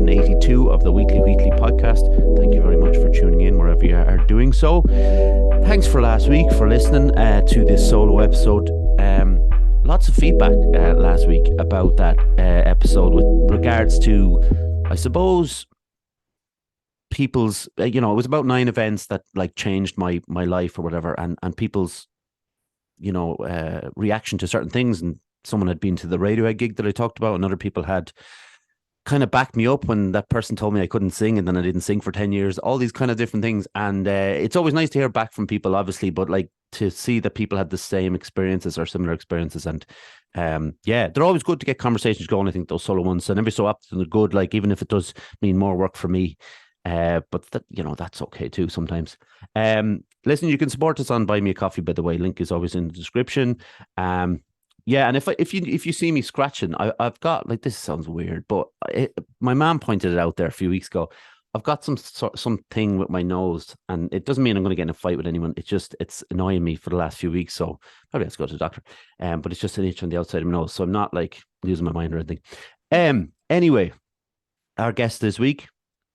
182 of the Wheatley podcast. Thank you very much for tuning in wherever you are doing so. Thanks for last week for listening to this solo episode. Lots of feedback last week about that episode with regards to, I suppose, people's, it was about 9 events that like changed my life or whatever, and people's, reaction to certain things. And someone had been to the Radiohead gig that I talked about, and other people had kind of backed me up when that person told me I couldn't sing, and then I didn't sing for 10 years, all these kind of different things. And it's always nice to hear back from people, obviously, but like to see that people had the same experiences or similar experiences. And they're always good to get conversations going. I think those solo ones, and every so often they're good, like even if it does mean more work for me. But that, that's okay too sometimes. Listen, you can support us on Buy Me a Coffee, by the way. Link is always in the description. Yeah, and if you see me scratching, I've got, like, this sounds weird, but my mom pointed it out there a few weeks ago. I've got something with my nose, and it doesn't mean I'm going to get in a fight with anyone. It's annoying me for the last few weeks, so probably have to go to the doctor. But it's just an itch on the outside of my nose, so I'm not like losing my mind or anything. Anyway, our guest this week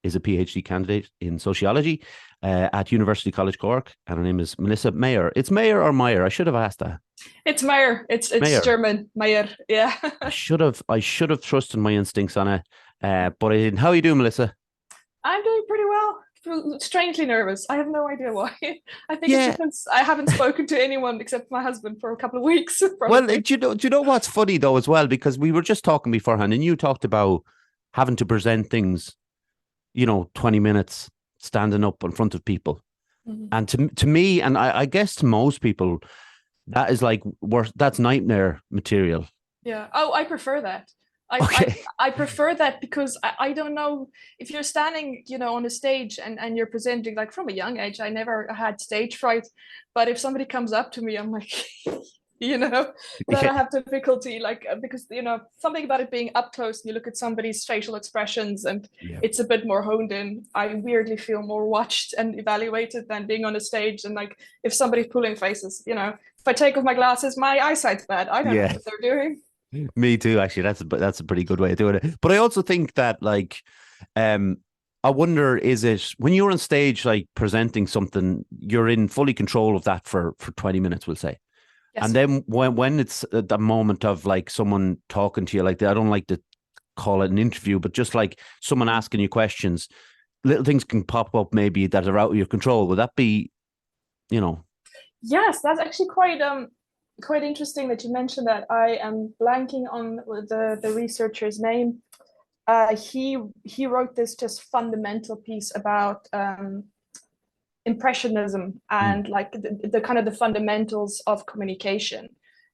is a PhD candidate in sociology at University College Cork, and her name is Melissa Meyer. It's Meyer or Meyer? I should have asked that. It's Meyer. It's Meyer. German. Meyer. Yeah. I should have trusted my instincts on it, but I didn't. How are you doing, Melissa? I'm doing pretty well. Strangely nervous. I have no idea why. I think Yeah. it's because I haven't spoken to anyone except my husband for a couple of weeks. Well, Probably. do you know what's funny though as well? Because we were just talking beforehand, and you talked about having to present things, 20 minutes standing up in front of people. Mhm. And to me, and I guess to most people, that is like worse. That's nightmare material. Yeah. Oh, I prefer that. Okay. I prefer that because I don't know if you're standing, on a stage and you're presenting, like from a young age, I never had stage fright. But if somebody comes up to me, I'm like, then Yeah. I have difficulty, like, because, something about it being up close and you look at somebody's facial expressions and Yeah. it's a bit more honed in. I weirdly feel more watched and evaluated than being on a stage. And like, if somebody's pulling faces, if I take off my glasses, my eyesight's bad. I don't know Yeah. what they're doing. Me too. Actually, that's a pretty good way of doing it. But I also think that like, um, I wonder, is it when you're on stage like presenting something, you're in fully control of that for 20 minutes, we'll say. And Yes. then when it's the moment of like someone talking to you like that, I don't like to call it an interview, but just like someone asking you questions, little things can pop up maybe that are out of your control. Would that be, you know, Yes, that's actually quite interesting that you mentioned that. I am blanking on the researcher's name. He wrote this just fundamental piece about impressionism mm, and like the kind of the fundamentals of communication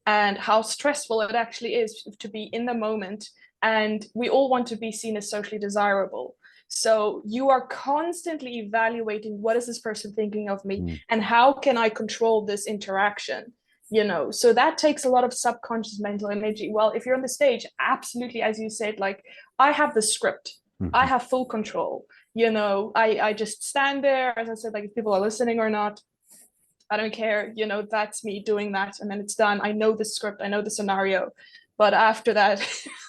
and how stressful it actually is to be in the moment. And we all want to be seen as socially desirable. So you are constantly evaluating, what is this person thinking of me, mm, and how can I control this interaction? So that takes a lot of subconscious mental energy. Well, if you're on the stage, absolutely, as you said, like, I have the script, I mm, have full control. I just stand there, as I said, like, if people are listening or not, I don't care. That's me doing that, and then it's done. I know the script, I know the scenario. But after that,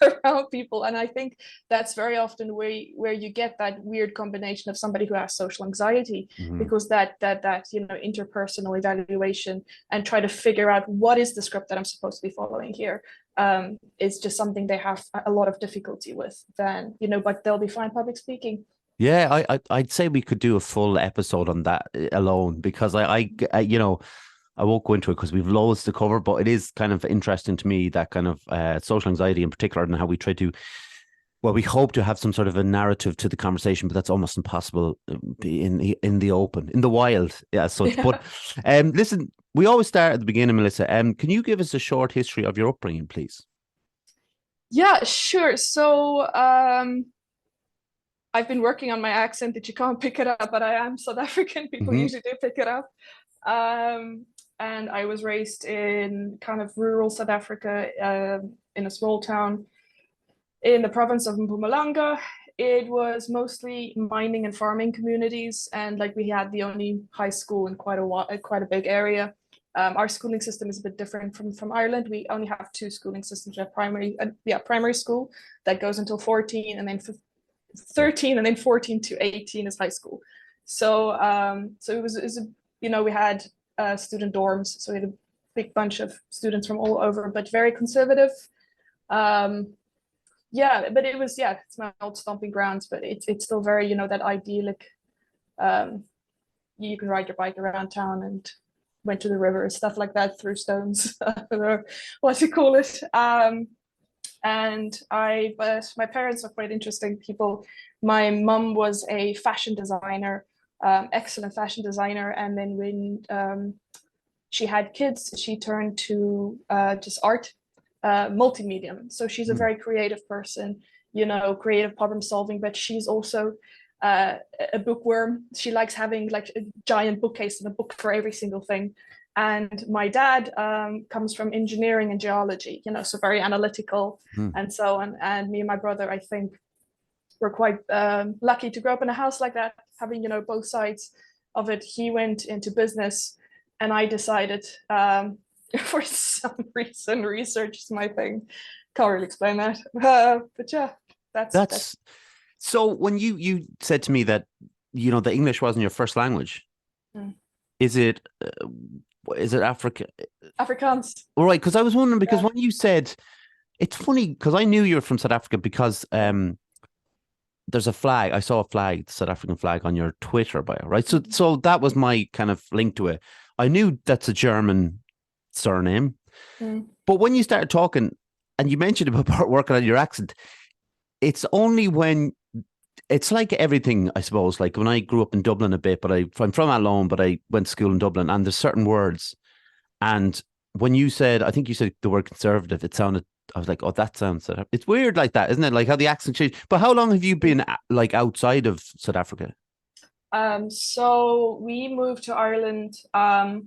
around people, and I think that's very often where you get that weird combination of somebody who has social anxiety, mm. because that interpersonal evaluation and try to figure out what is the script that I'm supposed to be following here, is just something they have a lot of difficulty with. Then but they'll be fine public speaking. Yeah, I'd say we could do a full episode on that alone because I won't go into it because we've loads to cover, but it is kind of interesting to me that kind of social anxiety in particular and how we try to, well, we hope to have some sort of a narrative to the conversation, but that's almost impossible in the open, in the wild, as such. Yeah. But listen, we always start at the beginning, Melissa. Can you give us a short history of your upbringing, please? Yeah, sure. So I've been working on my accent that you can't pick it up, but I am South African. People Hmm. usually do pick it up. Um, and I was raised in kind of rural South Africa, in a small town in the province of Mpumalanga. It was mostly mining and farming communities, and like we had the only high school in quite a big area. Our schooling system is a bit different from Ireland. We only have two schooling systems. We have primary school that goes until 14, and then 13, and then 14 to 18 is high school. So it was we had student dorms, so we had a big bunch of students from all over, but very conservative. Yeah, but it was, yeah, it's my old stomping grounds, but it's still very, that idyllic. Um, you can ride your bike around town and went to the river, stuff like that, through stones. I don't know what to call it. But my parents are quite interesting people. My mum was a fashion designer, excellent fashion designer, and then when she had kids, she turned to just art, multimedia. So she's a Mm. very creative person, creative problem solving, but she's also a bookworm. She likes having like a giant bookcase and a book for every single thing. And my dad comes from engineering and geology, so very analytical Mm. and so on. And me and my brother, I think, were quite lucky to grow up in a house like that, having, both sides of it. He went into business, and I decided, for some reason, research is my thing. Can't really explain that. But yeah, that's That's so when you said to me that, the English wasn't your first language, mm. is it Africa? Afrikaans. All right, because I was wondering, because Yeah. when you said, it's funny because I knew you were from South Africa because there's a flag. I saw a flag, the South African flag, on your Twitter bio, right? So that was my kind of link to it. I knew that's a German surname, Mm. but when you started talking and you mentioned about working on your accent, it's only when it's like everything, I suppose. Like when I grew up in Dublin a bit, but I'm from Athlone, but I went to school in Dublin, and there's certain words. And when you said, I think you said the word conservative, it sounded, I was like, oh, that sounds, it's weird like that, isn't it? Like how the accent changed. But how long have you been like outside of South Africa? So we moved to Ireland about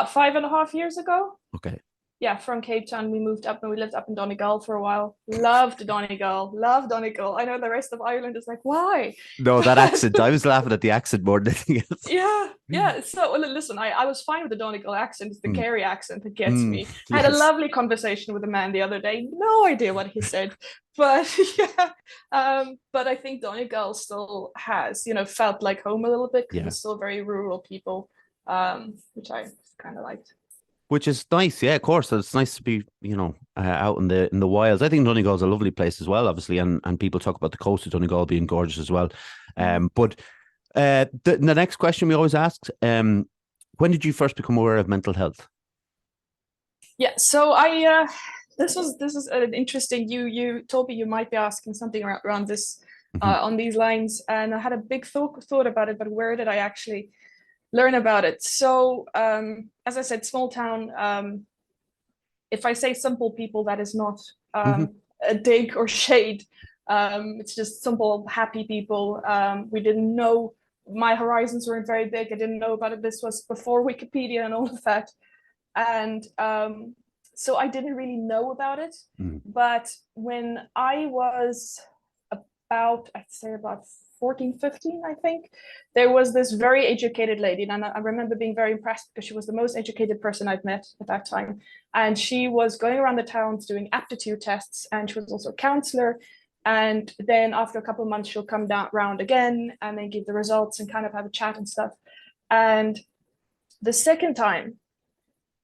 5.5 years ago. Okay. Yeah, from Cape Town, we moved up and we lived up in Donegal for a while. Loved Donegal, loved Donegal. I know the rest of Ireland is like, why? No, that But accent. I was laughing at the accent more than anything else. yeah, yeah. So well, listen, I was fine with the Donegal accent. It's the Mm, Kerry accent that gets me. I had a yes. lovely conversation with a man the other day. No idea what he said, but yeah. But I think Donegal still has, felt like home a little bit because Yeah. it's still very rural people, which I kind of liked. Which is nice. Yeah, of course. It's nice to be, out in the wilds. I think Donegal's a lovely place as well, obviously, and people talk about the coast of Donegal being gorgeous as well. But the next question we always ask, when did you first become aware of mental health? Yeah, so this is an interesting. You told me you might be asking something around this Hmm. on these lines, and I had a big thought about it. But where did I actually learn about it? So as I said, small town. If I say simple people, that is not Hmm. a dig or shade. It's just simple, happy people. We didn't know, my horizons weren't very big. I didn't know about it. This was before Wikipedia and all of that. And so I didn't really know about it. Hmm. But when I was I'd say about 14, 15, I think, there was this very educated lady. And I remember being very impressed because she was the most educated person I'd met at that time. And she was going around the towns doing aptitude tests, and she was also a counselor. And then after a couple of months, she'll come down round again and then give the results and kind of have a chat and stuff. And the second time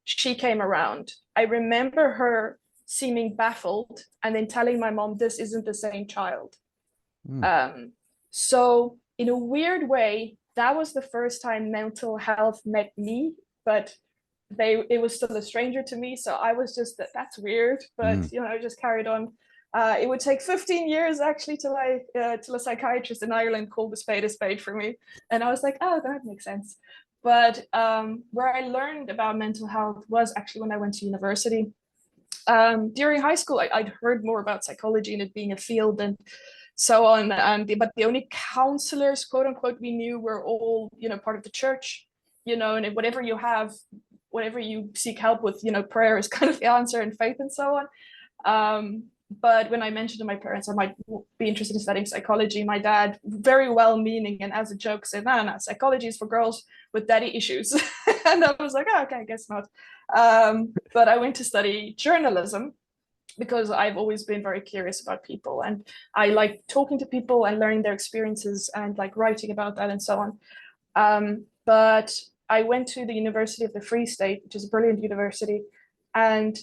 she came around, I remember her seeming baffled and then telling my mom, this isn't the same child. Mm. So in a weird way, that was the first time mental health met me, but it was still a stranger to me. So I was just that's weird, but Mm. I just carried on. It would take 15 years actually till a psychiatrist in Ireland called a spade for me, and I was like, oh, that makes sense. But where I learned about mental health was actually when I went to university. During high school, I'd heard more about psychology and it being a field and so on. But the only counselors, quote unquote, we knew were all, part of the church, and whatever you seek help with, prayer is kind of the answer, and faith and so on. But when I mentioned to my parents I might be interested in studying psychology, my dad, very well meaning and as a joke, said, no, psychology is for girls with daddy issues. And I was like, oh, okay, I guess not. But I went to study journalism. because I've always been very curious about people, and I like talking to people and learning their experiences and like writing about that and so on. But I went to the University of the Free State, which is a brilliant university, and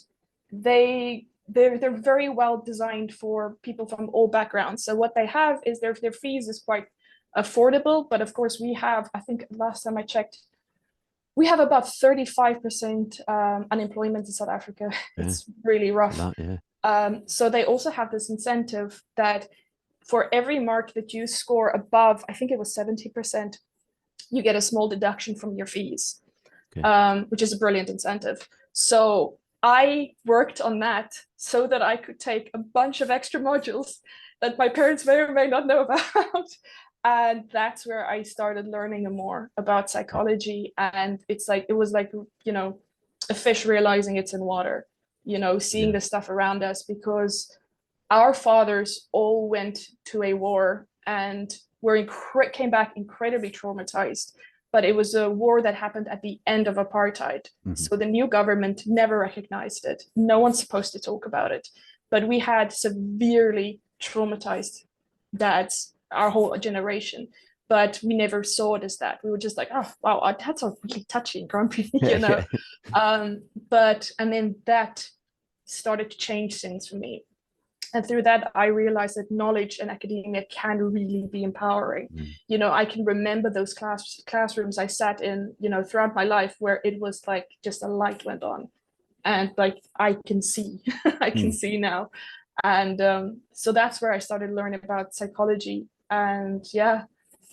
they're very well designed for people from all backgrounds. So what they have is their fees is quite affordable, but of course we have, I think last time I checked, we have about 35% unemployment in South Africa. Yeah. It's really rough. Yeah. So they also have this incentive that for every mark that you score above, I think it was 70%, you get a small deduction from your fees, which is a brilliant incentive. So I worked on that so that I could take a bunch of extra modules that my parents may or may not know about. And that's where I started learning more about psychology. And it was like, a fish realizing it's in water, seeing the stuff around us, because our fathers all went to a war and came back incredibly traumatized. But it was a war that happened at the end of apartheid. Mm-hmm. So the new government never recognized it. No one's supposed to talk about it. But we had severely traumatized dads, our whole generation. But we never saw it as that. We were just like, oh, wow, our dads are really touchy and grumpy, and then that started to change things for me. And through that, I realized that knowledge and academia can really be empowering. I can remember those classrooms I sat in, throughout my life, where it was like just a light went on, and like I can see, I can see now. And so that's where I started learning about psychology, and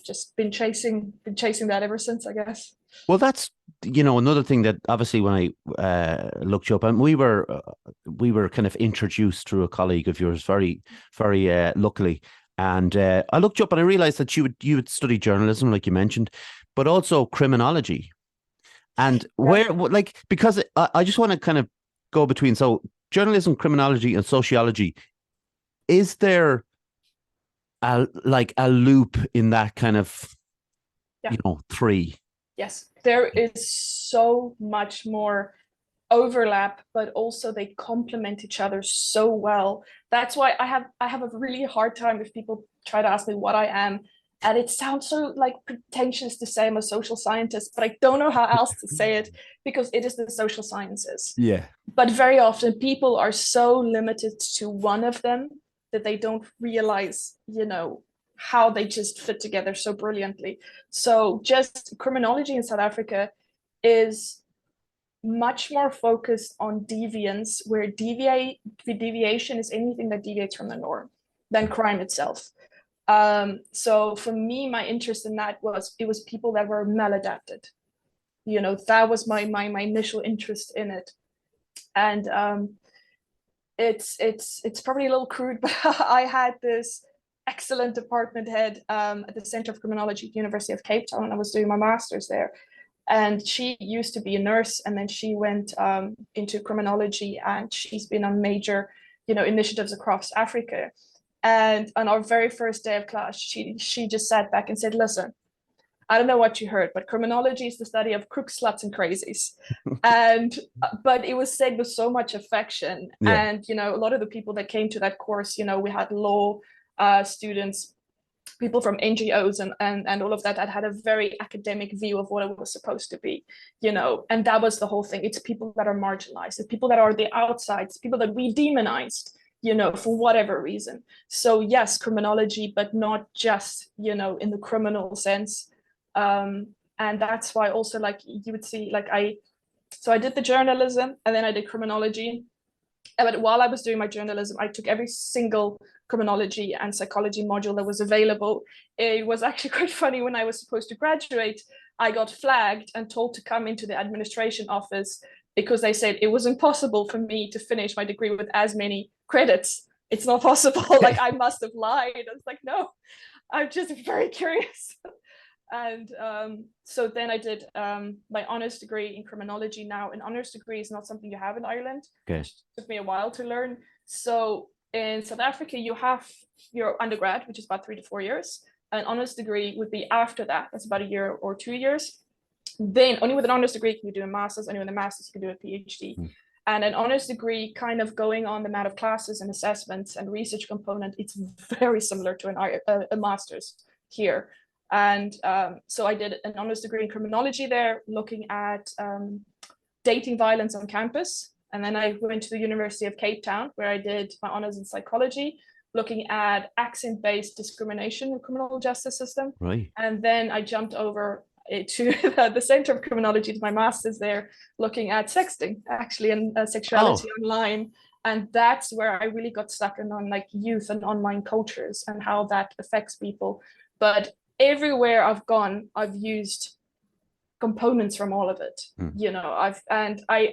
just been chasing that ever since, I guess. Well, that's another thing that obviously when I looked you up, and we were kind of introduced through a colleague of yours, very very luckily, and I looked you up and I realized that you would study journalism, like you mentioned, but also criminology, and because I just want to kind of go between, so journalism, criminology, and sociology. Is there a loop in that kind of three? Yes, there is so much more overlap, but also they complement each other so well. That's why I have a really hard time if people try to ask me what I am. And it sounds so like pretentious to say I'm a social scientist, but I don't know how else to say it, because it is the social sciences. Yeah. But very often people are so limited to one of them that they don't realize, how they just fit together so brilliantly. So just criminology in South Africa is much more focused on deviance, where deviation is anything that deviates from the norm, than crime itself. So for me, my interest in that was people that were maladapted. That was my initial interest in it. And it's probably a little crude, but I had this excellent department head at the Center of Criminology at the University of Cape Town when I was doing my master's there. And she used to be a nurse, and then she went into criminology, and she's been on major, initiatives across Africa. And on our very first day of class, she just sat back and said, listen, I don't know what you heard, but criminology is the study of crooks, sluts, and crazies. But it was said with so much affection. Yeah. And, a lot of the people that came to that course, we had law students, people from NGOs and all of that had a very academic view of what it was supposed to be, and that was the whole thing. It's people that are marginalized, it's people that are the outsides, people that we demonized, for whatever reason. So yes, criminology, but not just, in the criminal sense. And that's why also, like, you would see, like, I did the journalism, and then I did criminology. But while I was doing my journalism, I took every single criminology and psychology module that was available. It was actually quite funny. When I was supposed to graduate, I got flagged and told to come into the administration office, because they said it was impossible for me to finish my degree with as many credits. It's not possible. Like, I must have lied. I was like, no, I'm just very curious. And so then I did my honors degree in criminology. Now, an honors degree is not something you have in Ireland. Okay. It took me a while to learn. So in South Africa, you have your undergrad, which is about 3 to 4 years. An honors degree would be after that. That's about a year or 2 years. Then only with an honors degree can you do a master's. Only with a master's you can do a PhD. And an honors degree, kind of going on the amount of classes and assessments and research component, it's very similar to a master's here. And so I did an honors degree in criminology there, looking at dating violence on campus. And then I went to the University of Cape Town, where I did my honors in psychology, looking at accent-based discrimination in the criminal justice system. Right. And then I jumped over to the Center of Criminology to my master's there, looking at sexting, actually, and sexuality online. And that's where I really got stuck in on like youth and online cultures and how that affects people. But everywhere I've gone, I've used components from all of it. You know, I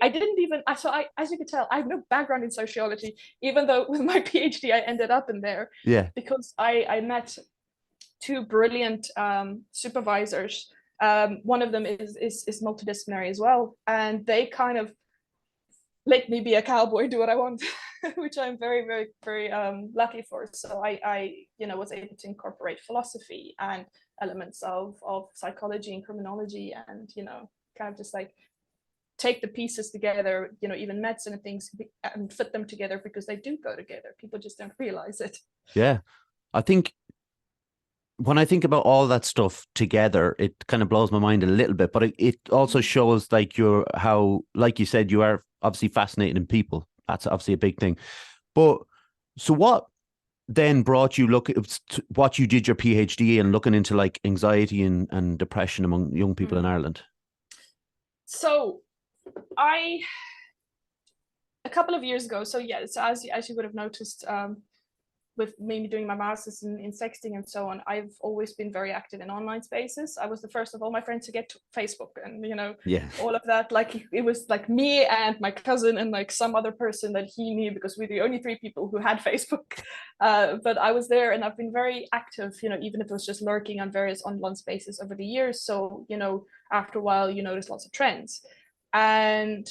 didn't even, so as you could tell, I have no background in sociology, even though with my PhD I ended up in there. Yeah. Because I met two brilliant supervisors. One of them is multidisciplinary as well, and they kind of let me be a cowboy, do what I want, which I'm very, very, very lucky for. So I was able to incorporate philosophy and elements of psychology and criminology, and kind of just like take the pieces together, even medicine and things, and fit them together, because they do go together. People just don't realize it. Yeah, I think when I think about all that stuff together, it kind of blows my mind a little bit, but it also shows like like you said, you are obviously fascinated in people. That's obviously a big thing. But so what then brought you what you did your PhD and looking into like anxiety and depression among young people in Ireland? So a couple of years ago, so as you would have noticed, with me doing my master's in sexting and so on, I've always been very active in online spaces. I was the first of all my friends to get to Facebook, and all of that. Like it was like me and my cousin and like some other person that he knew, because we're the only three people who had Facebook. But I was there, and I've been very active, even if it was just lurking on various online spaces over the years. So after a while, you notice lots of trends. And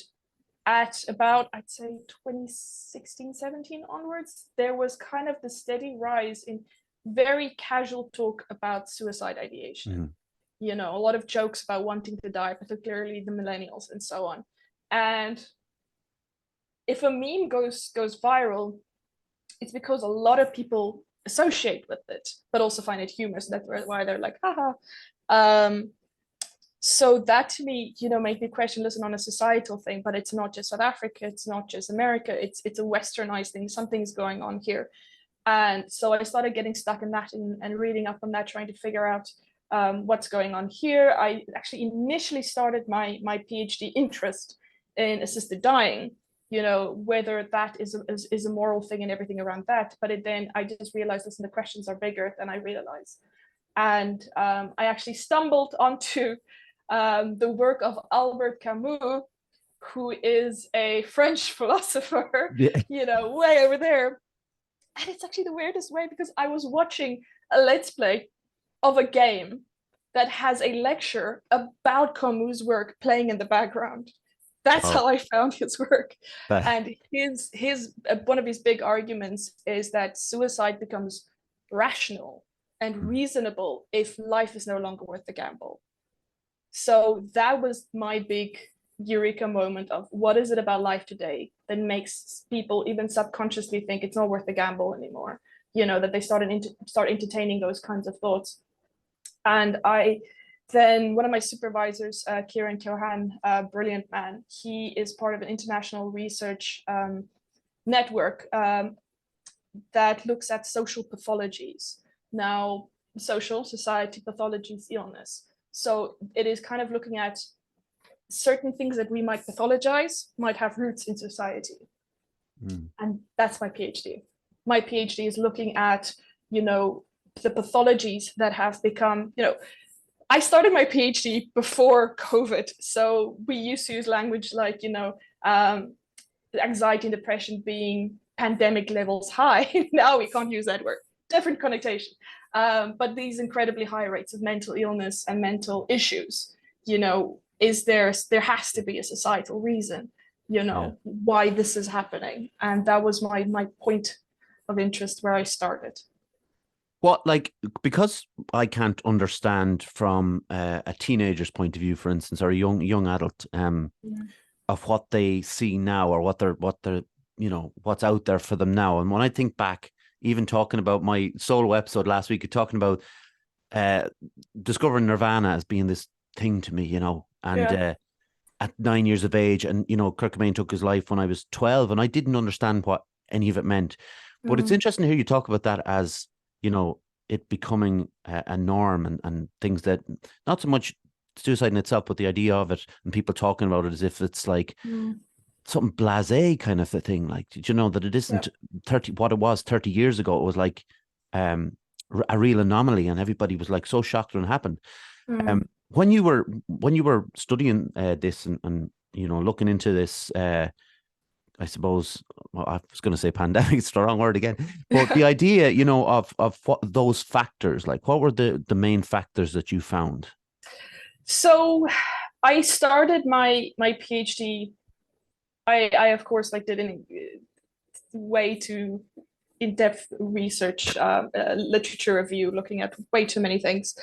at about, I'd say 2016, 17 onwards, there was kind of the steady rise in very casual talk about suicide ideation. A lot of jokes about wanting to die, particularly the millennials and so on. And if a meme goes viral, it's because a lot of people associate with it, but also find it humorous. That's why they're like, haha. So that to me, made me question, listen, on a societal thing, but it's not just South Africa, it's not just America, it's a westernized thing, something's going on here. And so I started getting stuck in that and reading up on that, trying to figure out what's going on here. I actually initially started my PhD interest in assisted dying, whether that is a moral thing and everything around that. But then I just realized, listen, the questions are bigger than I realized. And I actually stumbled onto the work of Albert Camus, who is a French philosopher, way over there. And it's actually the weirdest way, because I was watching a Let's Play of a game that has a lecture about Camus' work playing in the background. That's how I found his work. And his one of his big arguments is that suicide becomes rational and reasonable if life is no longer worth the gamble. So that was my big eureka moment of what is it about life today that makes people even subconsciously think it's not worth the gamble anymore, that they start entertaining those kinds of thoughts. And then one of my supervisors, Kieran Keohan, brilliant man, he is part of an international research network that looks at social pathologies. Now, society, pathologies, illness. So it is kind of looking at certain things that we might pathologize, might have roots in society. And that's my PhD. My PhD is looking at, the pathologies that have become, I started my PhD before COVID. So we used to use language like, anxiety and depression being pandemic levels high. Now we can't use that word, different connotation. But these incredibly high rates of mental illness and mental issues, there has to be a societal reason, why this is happening. And that was my point of interest where I started. Because I can't understand from a teenager's point of view, for instance, or a young adult, of what they see now, or what they're what's out there for them now. And when I think back, even talking about my solo episode last week, talking about uh discovering Nirvana as being this thing to me, and Yeah. at 9 years of age, and Kurt Cobain took his life when I was 12, and I didn't understand what any of it meant. But it's Mm. interesting to hear you talk about that as it becoming a norm, and things that, not so much suicide in itself, but the idea of it and people talking about it as if it's like Mm. something blasé kind of a thing. Like, did you know that it Yeah. isn't 30 what it was 30 years ago? It was like um a real anomaly, and everybody was like so shocked when it happened. Mm. When you were studying this, and looking into this, I suppose, well, I was going to say pandemic, it's the wrong word again, but the idea, of what those factors, like, what were the main factors that you found? So I started my PhD. I of course like did an way too in-depth research, literature review, looking at way too many things.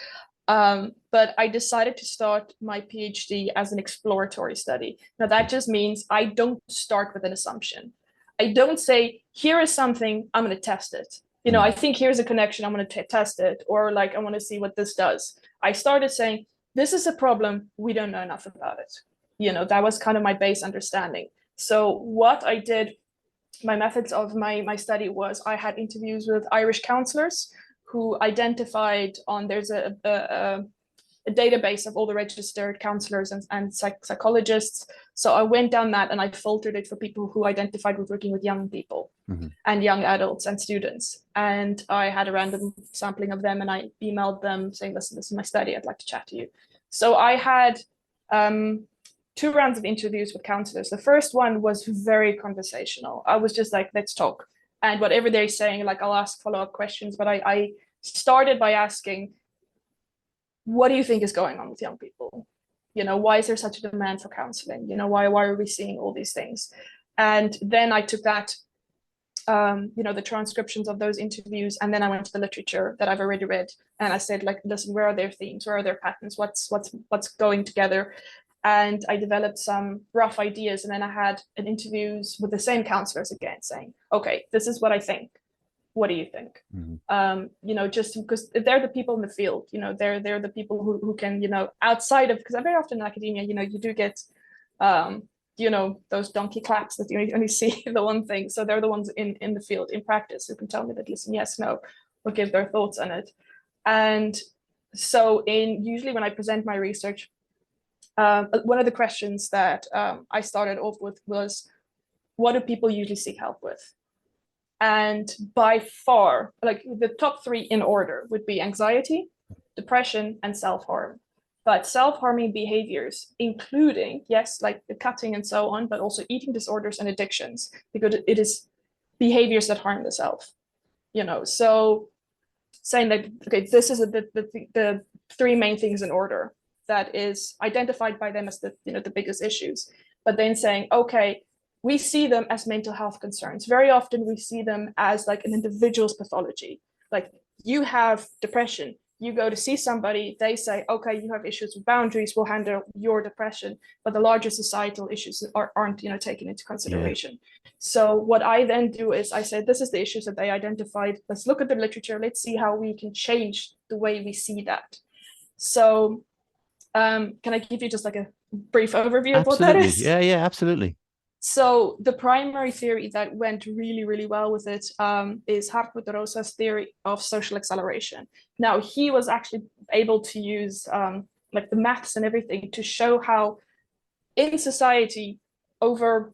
But I decided to start my PhD as an exploratory study. Now, that just means I don't start with an assumption. I don't say, here is something, I'm going to test it. Mm, I think here's a connection, I'm going to test it, or like, I want to see what this does. I started saying, this is a problem, we don't know enough about it. That was kind of my base understanding. So, what I did, my methods of my study was I had interviews with Irish counselors who identified there's a database of all the registered counselors and psychologists. So I went down that and I filtered it for people who identified with working with young people mhm. and young adults and students. And I had a random sampling of them and I emailed them saying, listen, this is my study, I'd like to chat to you. So I had two rounds of interviews with counselors. The first one was very conversational. I was just like, let's talk. And whatever they're saying, like I'll ask follow-up questions, but I started by asking, what do you think is going on with young people? Why is there such a demand for counseling? Why are we seeing all these things? And then I took that, the transcriptions of those interviews, and then I went to the literature that I've already read, and I said, like, listen, where are their themes? Where are their patterns? What's going together? And I developed some rough ideas, and then I had an interviews with the same counselors again, saying, okay, this is what I think. What do you think? Mhm. Just because they're the people in the field, they're the people who can, outside of, because very often in academia, you do get, those donkey claps that you only see the one thing. So they're the ones in the field, in practice, who can tell me that, listen, yes, no, or give their thoughts on it. And so usually when I present my research, one of the questions that I started off with was, what do people usually seek help with? And by far, like the top three in order would be anxiety, depression, and self-harm. But self-harming behaviors, including, yes, like the cutting and so on, but also eating disorders and addictions, because it is behaviors that harm the self. So saying that, okay, this is the three main things in order that is identified by them as the biggest issues. But then saying, okay, we see them as mental health concerns. Very often we see them as like an individual's pathology. Like, you have depression, you go to see somebody, they say, okay, you have issues with boundaries, we'll handle your depression, but the larger societal issues aren't taken into Yeah. consideration. So what I then do is I say, this is the issues that they identified, let's look at the literature, let's see how we can change the way we see that. So can I give you just like a brief overview of what that Absolutely. is? Yeah, yeah, absolutely. So the primary theory that went really, really well with it is Hartmut Rosa's theory of social acceleration. Now, he was actually able to use like the maths and everything to show how in society over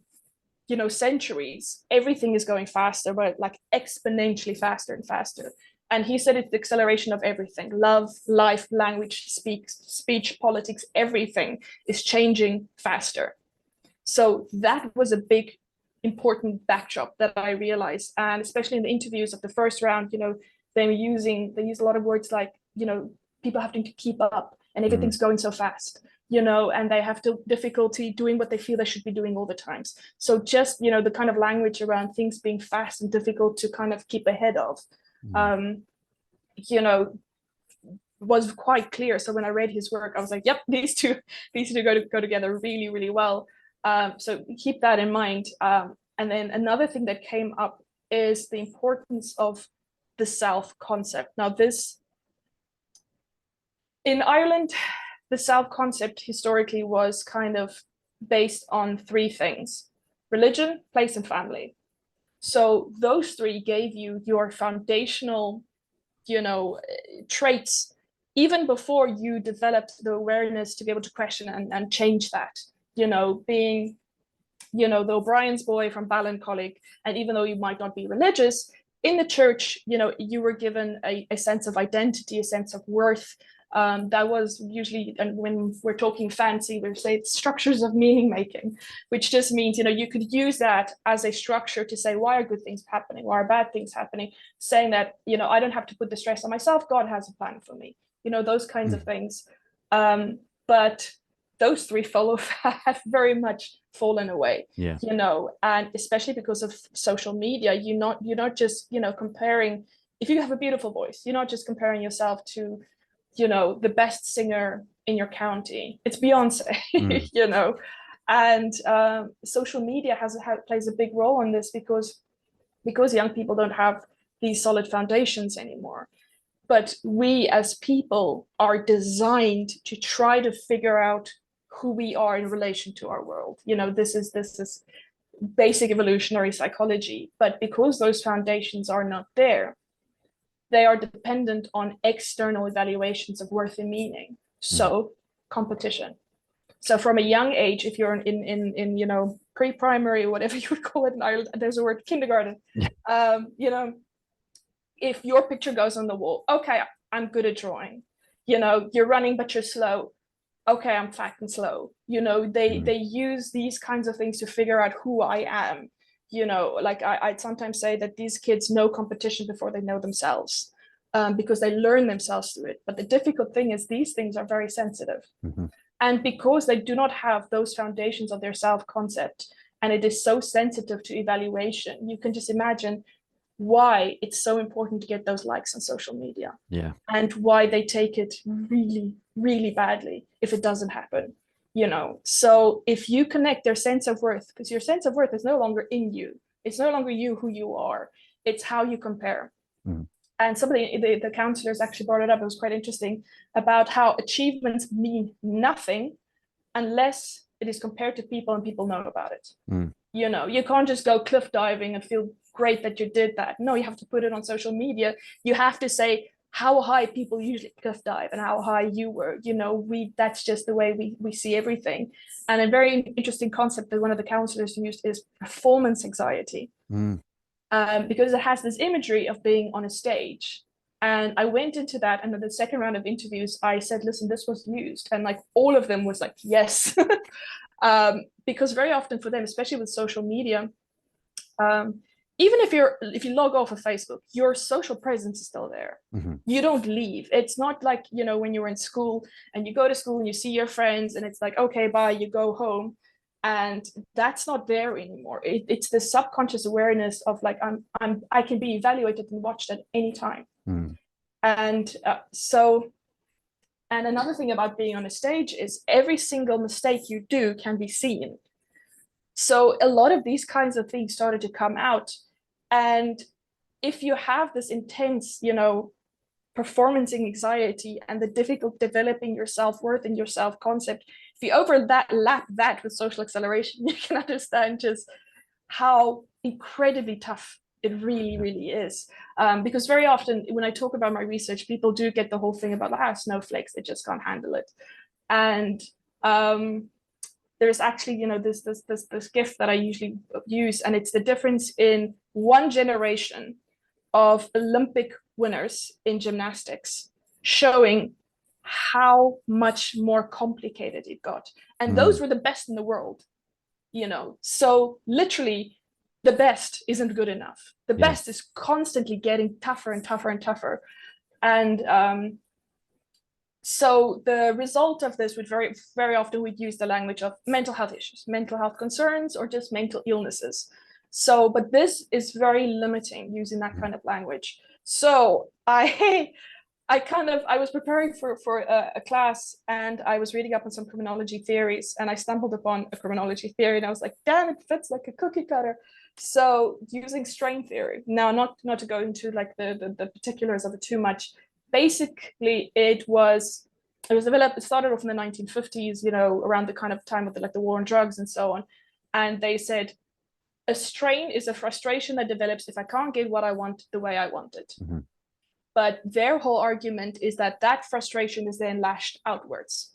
centuries, everything is going faster, but like exponentially faster and faster. And he said it's the acceleration of everything: love, life, language, speech, politics, everything is changing faster. So that was a big, important backdrop that I realized. And especially in the interviews of the first round, they use a lot of words like, people having to keep up and Mm, everything's going so fast, and they have difficulty doing what they feel they should be doing all the times. So just, the kind of language around things being fast and difficult to kind of keep ahead of, mm. um, you know, was quite clear. So when I read his work, I was like, yep, these two go together really, really well. So keep that in mind. And then another thing that came up is the importance of the self concept. Now, this in Ireland, the self concept historically was kind of based on three things: religion, place, and family. So those three gave you your foundational, traits even before you developed the awareness to be able to question and change that. Being, the O'Brien's boy from Ballincollig, and even though you might not be religious, in the church, you were given a sense of identity, a sense of worth. That was usually, and when we're talking fancy, we say structures of meaning making, which just means, you could use that as a structure to say, why are good things happening? Why are bad things happening? Saying that, I don't have to put the stress on myself. God has a plan for me, those kinds of things. But those three have very much fallen away, Yeah. And especially because of social media, you're not just, comparing. If you have a beautiful voice, you're not just comparing yourself to, the best singer in your county. It's Beyonce, and social media plays a big role in this because young people don't have these solid foundations anymore. But we as people are designed to try to figure out who we are in relation to our world. This is basic evolutionary psychology. But because those foundations are not there, they are dependent on external evaluations of worth and meaning. So competition. So from a young age, if you're in pre-primary or whatever you would call it in Ireland, there's a word, kindergarten. If your picture goes on the wall, okay, I'm good at drawing. You're running, but you're slow. Okay, I'm fat and slow. They use these kinds of things to figure out who I am. Like I'd sometimes say that these kids know competition before they know themselves, because they learn themselves through it. But the difficult thing is these things are very sensitive. And because they do not have those foundations of their self-concept, and it is so sensitive to evaluation, you can just imagine why it's so important to get those likes on social media. Yeah. And why they take it really, really badly if it doesn't happen. So if you connect their sense of worth, because your sense of worth is no longer in you, it's no longer you who you are, it's how you compare. And somebody, the counselors actually brought it up, it was quite interesting, about how achievements mean nothing unless it is compared to people and people know about it. You can't just go cliff diving and feel great that you did that. No, you have to put it on social media. You have to say how high people usually cliff dive and how high you were. That's just the way we see everything. And a very interesting concept that one of the counselors used is performance anxiety, because it has this imagery of being on a stage. And I went into that, and in the second round of interviews, I said, listen, this was used. And like all of them was like, yes. Because very often for them, especially with social media, even if you log off of Facebook, your social presence is still there. You don't leave. It's not like, when you were in school and you go to school and you see your friends and it's like, okay, bye, you go home. And that's not there anymore. It's the subconscious awareness of like, I can be evaluated and watched at any time. And and another thing about being on a stage is every single mistake you do can be seen. So a lot of these kinds of things started to come out. And if you have this intense, performance anxiety and the difficult developing your self-worth and your self-concept, if you overlap that with social acceleration, you can understand just how incredibly tough it really, really is. Because very often when I talk about my research, people do get the whole thing about snowflakes, they just can't handle it. And there's actually, this gift that I usually use, and it's the difference in one generation of Olympic winners in gymnastics, showing how much more complicated it got. And those were the best in the world, So literally, the best isn't good enough. The best is constantly getting tougher and tougher and tougher. And so the result of this would very, very often we'd use the language of mental health issues, mental health concerns, or just mental illnesses. So, but this is very limiting using that kind of language. So I I was preparing for a class, and I was reading up on some criminology theories, and I stumbled upon a criminology theory, and I was like, damn, it fits like a cookie cutter. So using strain theory, now not to go into like the particulars of it too much, basically it was developed, it started off in the 1950s, around the kind of time of the war on drugs and so on. And they said a strain is a frustration that develops if I can't get what I want the way I want it. Mm-hmm. But their whole argument is that that frustration is then lashed outwards.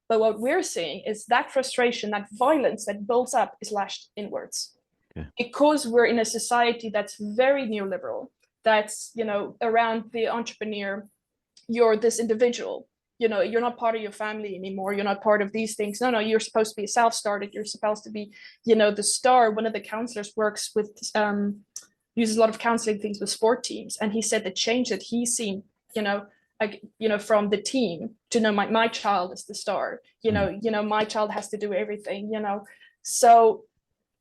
But what we're seeing is that frustration, that violence that builds up is lashed inwards. Okay. Because we're in a society that's very neoliberal, that's, around the entrepreneur, you're this individual, you're not part of your family anymore, you're not part of these things. No, you're supposed to be self-started, you're supposed to be, the star. One of the counselors works with uses a lot of counseling things with sport teams, and he said the change that he's seen, from the team to my child is the star, my child has to do everything, so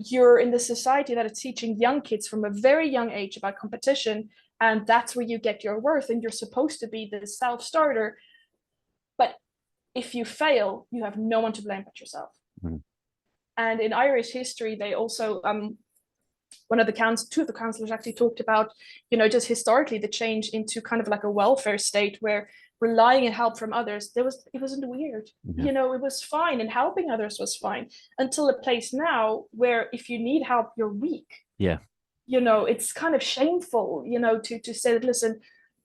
you're in the society that is teaching young kids from a very young age about competition, and that's where you get your worth, and you're supposed to be the self-starter. But if you fail, you have no one to blame but yourself. Mm-hmm. And in Irish history, they also two of the counselors actually talked about, just historically the change into kind of like a welfare state where relying on help from others, it wasn't weird. Yeah. It was fine, and helping others was fine, until a place now where if you need help, you're weak. Yeah. It's kind of shameful, to say that, listen,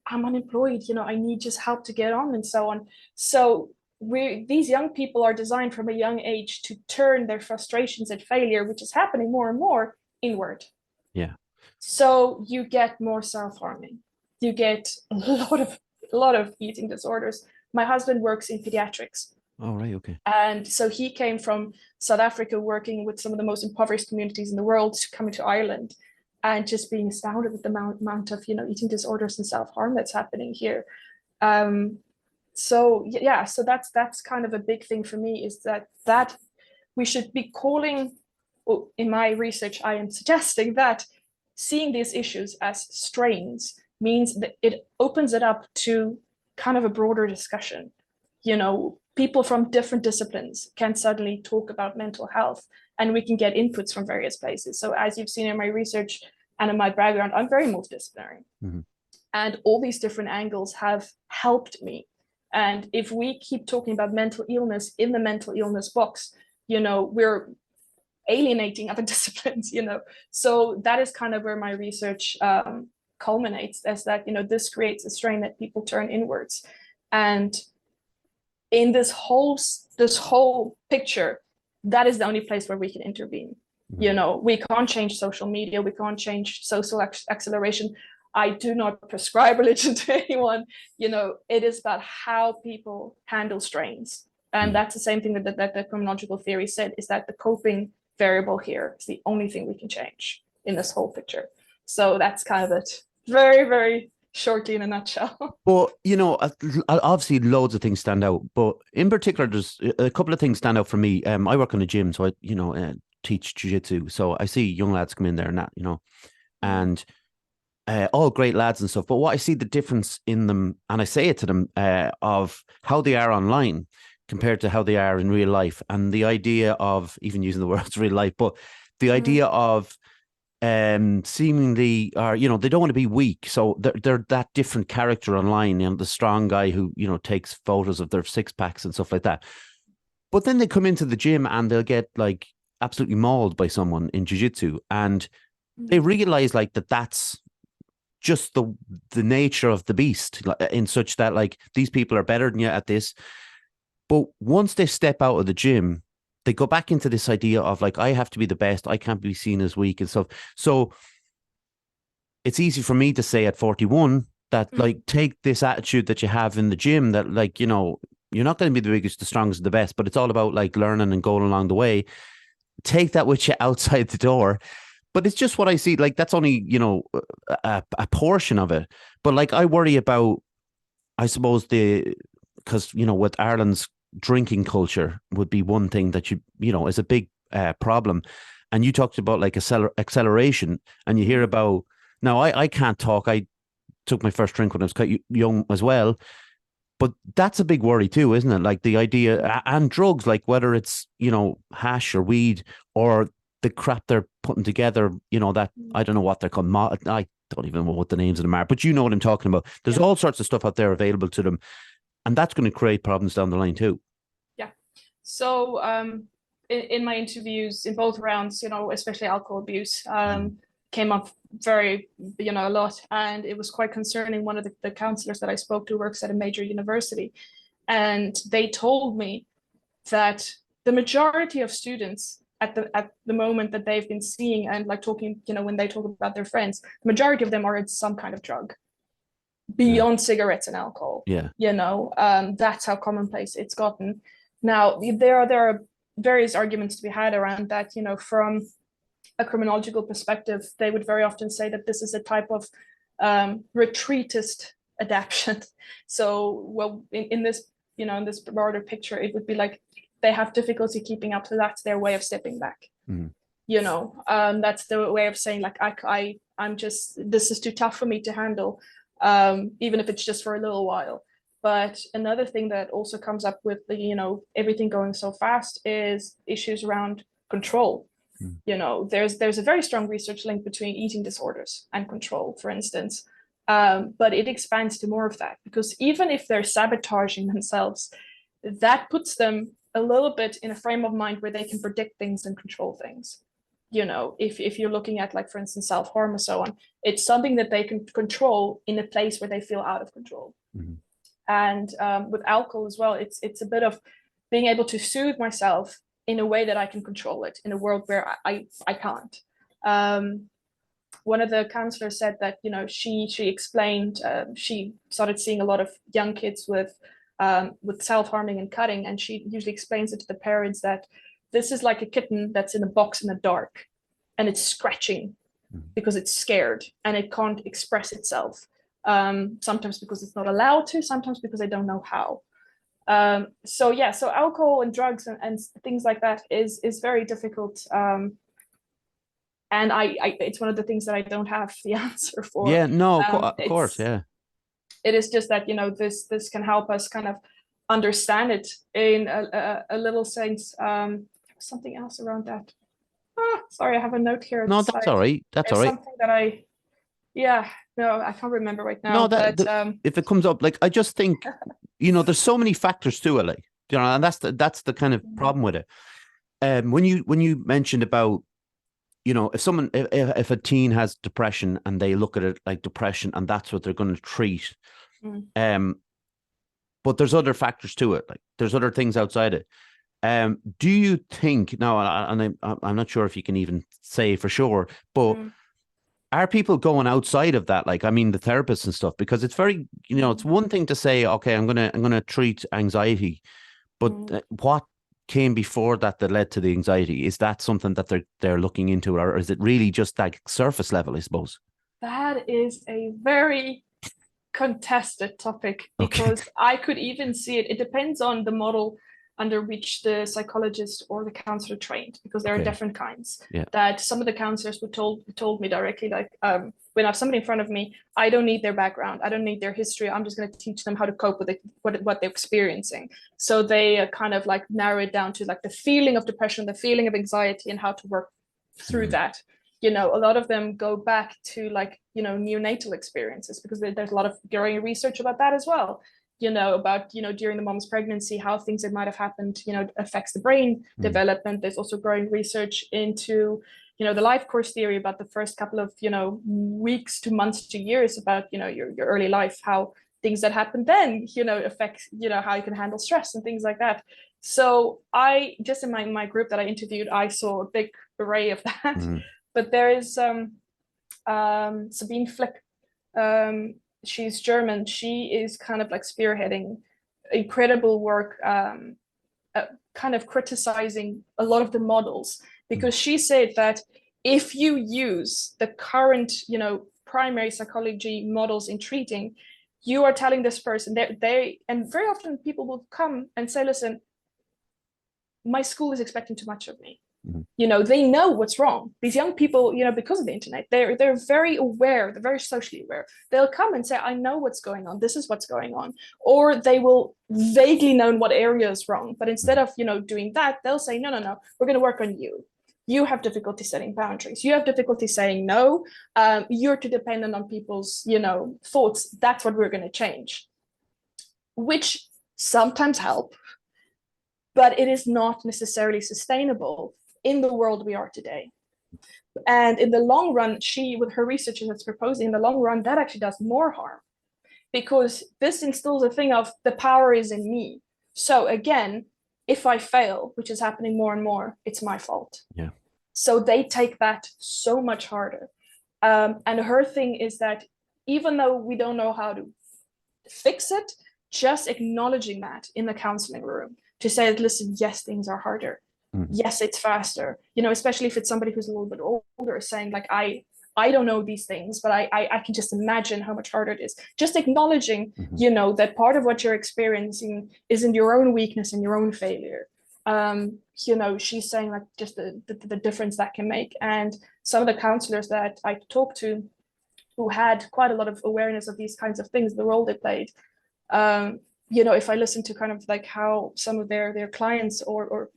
I'm unemployed, I need just help to get on and so on. So these young people are designed from a young age to turn their frustrations at failure, which is happening more and more, inward. Yeah. So you get more self-harming. You get a lot of eating disorders. My husband works in pediatrics. Oh, right. Okay. And so he came from South Africa, working with some of the most impoverished communities in the world, coming to Ireland, and just being astounded with the amount of, eating disorders and self-harm that's happening here. So that's kind of a big thing for me, is that we should be calling, well, in my research, I am suggesting that seeing these issues as strains means that it opens it up to kind of a broader discussion. People from different disciplines can suddenly talk about mental health, and we can get inputs from various places. So as you've seen in my research and in my background, I'm very multidisciplinary. Mm-hmm. And all these different angles have helped me. And if we keep talking about mental illness in the mental illness box, we're alienating other disciplines, So that is kind of where my research culminates, as that, this creates a strain that people turn inwards. And in this whole picture, that is the only place where we can intervene. Mm-hmm. We can't change social media, we can't change social acceleration. I do not prescribe religion to anyone. It is about how people handle strains. And mm-hmm. that's the same thing that the criminological theory said, is that the coping variable here is the only thing we can change in this whole picture. So that's kind of it. Very, very shortly, in a nutshell. Well, obviously loads of things stand out, but in particular, there's a couple of things stand out for me. I work in a gym, so I, teach jiu-jitsu. So I see young lads come in there and that, and all great lads and stuff. But what I see the difference in them, and I say it to them, of how they are online compared to how they are in real life. And the idea of, even using the words real life, but the idea of seemingly are, they don't want to be weak. So they're that different character online, the strong guy who, takes photos of their six packs and stuff like that. But then they come into the gym and they'll get like absolutely mauled by someone in jiu-jitsu, and they realize like that's just the nature of the beast, in such that like these people are better than you at this. But once they step out of the gym, they go back into this idea of like, I have to be the best, I can't be seen as weak and stuff. So it's easy for me to say at 41 that like, take this attitude that you have in the gym, that like, you're not going to be the biggest, the strongest, the best, but it's all about like learning and going along the way. Take that with you outside the door. But it's just what I see. Like, that's only, a portion of it. But like, I worry about, I suppose, because, with Ireland's drinking culture would be one thing that is a big problem. And you talked about like acceleration, and you hear about, now I can't talk. I took my first drink when I was quite young as well. But that's a big worry too, isn't it? Like the idea and drugs, like whether it's, hash or weed or the crap they're putting together, that I don't know what they're called. I don't even know what the names of them are, but you know what I'm talking about. There's all sorts of stuff out there available to them, and that's going to create problems down the line too. Yeah. So in my interviews in both rounds, especially alcohol abuse, came up very, a lot. And it was quite concerning. One of the counselors that I spoke to works at a major university. And they told me that the majority of students at the moment that they've been seeing and like talking, when they talk about their friends, the majority of them are in some kind of drug beyond cigarettes and alcohol. Yeah. That's how commonplace it's gotten. Now, there are various arguments to be had around that, from a criminological perspective, they would very often say that this is a type of retreatist adaptation. So, well, in this, in this broader picture, it would be like they have difficulty keeping up. So that's their way of stepping back. That's the way of saying like, I'm just, this is too tough for me to handle, even if it's just for a little while. But another thing that also comes up with the, everything going so fast is issues around control. There's a very strong research link between eating disorders and control, for instance. But it expands to more of that, because even if they're sabotaging themselves, that puts them a little bit in a frame of mind where they can predict things and control things. If you're looking at, like, for instance, self-harm or so on, it's something that they can control in a place where they feel out of control. And with alcohol as well, it's a bit of being able to soothe myself in a way that I can control it in a world where I can't. One of the counselors said that, she explained, she started seeing a lot of young kids with self-harming and cutting, and she usually explains it to the parents that this is like a kitten that's in a box in the dark and it's scratching because it's scared and it can't express itself. Sometimes because it's not allowed to, sometimes because they don't know how. So alcohol and drugs and things like that is very difficult. And it's one of the things that I don't have the answer for. Yeah, no, of course, yeah. It is just that, this can help us kind of understand it in a little sense. Something else around that. Sorry, I have a note here. No, that's all right. That's all right. Something that I can't remember right now. No, but if it comes up, like, I just think, there's so many factors to it, like, and that's the kind of problem with it. When you mentioned about, if a teen has depression and they look at it like depression and that's what they're going to treat, but there's other factors to it, like there's other things outside it. Do you think now, and I'm not sure if you can even say for sure, but are people going outside of that? Like, I mean, the therapists and stuff, because it's very, it's one thing to say, okay, I'm gonna treat anxiety, but what came before that led to the anxiety? Is that something that they're looking into, or is it really just like surface level, I suppose? That is a very contested topic, because I could even see it. It depends on the model under which the psychologist or the counselor trained, because there are different kinds. That some of the counselors told me directly, like, when I have somebody in front of me, I don't need their background, I don't need their history, I'm just going to teach them how to cope with it, what they're experiencing. So they kind of like narrow it down to like the feeling of depression, the feeling of anxiety, and how to work through that. A lot of them go back to, like, neonatal experiences, because there's a lot of growing research about that as well. About, during the mom's pregnancy, how things that might have happened, affects the brain development. There's also growing research into, the life course theory about the first couple of, weeks to months to years about, your early life, how things that happen then, affect, how you can handle stress and things like that. So I just in my group that I interviewed, I saw a big array of that. But there is Sabine Flick. She's German. She is kind of like spearheading incredible work, kind of criticizing a lot of the models, because she said that if you use the current, primary psychology models in treating, you are telling this person and very often people will come and say, listen, my school is expecting too much of me. Mhm. They know what's wrong. These young people, because of the internet, they're very aware, they're very socially aware. They'll come and say, I know what's going on, this is what's going on. Or they will vaguely know what area is wrong. But instead of, doing that, they'll say, no, no, no, we're going to work on you. You have difficulty setting boundaries. You have difficulty saying no. You're too dependent on people's, thoughts. That's what we're going to change, which sometimes help, but it is not necessarily sustainable in the world we are today. And in the long run, she, with her research that's proposing, in the long run, that actually does more harm, because this instills a thing of the power is in me. So again, if I fail, which is happening more and more, it's my fault. Yeah. So they take that so much harder. And her thing is that even though we don't know how to fix it, just acknowledging that in the counseling room to say, listen, yes, things are harder. Mm-hmm. Yes, it's faster. Especially if it's somebody who's a little bit older, saying like, I don't know these things, but I can just imagine how much harder it is. Just acknowledging, that part of what you're experiencing isn't your own weakness and your own failure. She's saying like just the difference that can make. And some of the counselors that I talked to who had quite a lot of awareness of these kinds of things, the role they played, if I listen to kind of like how some of their clients or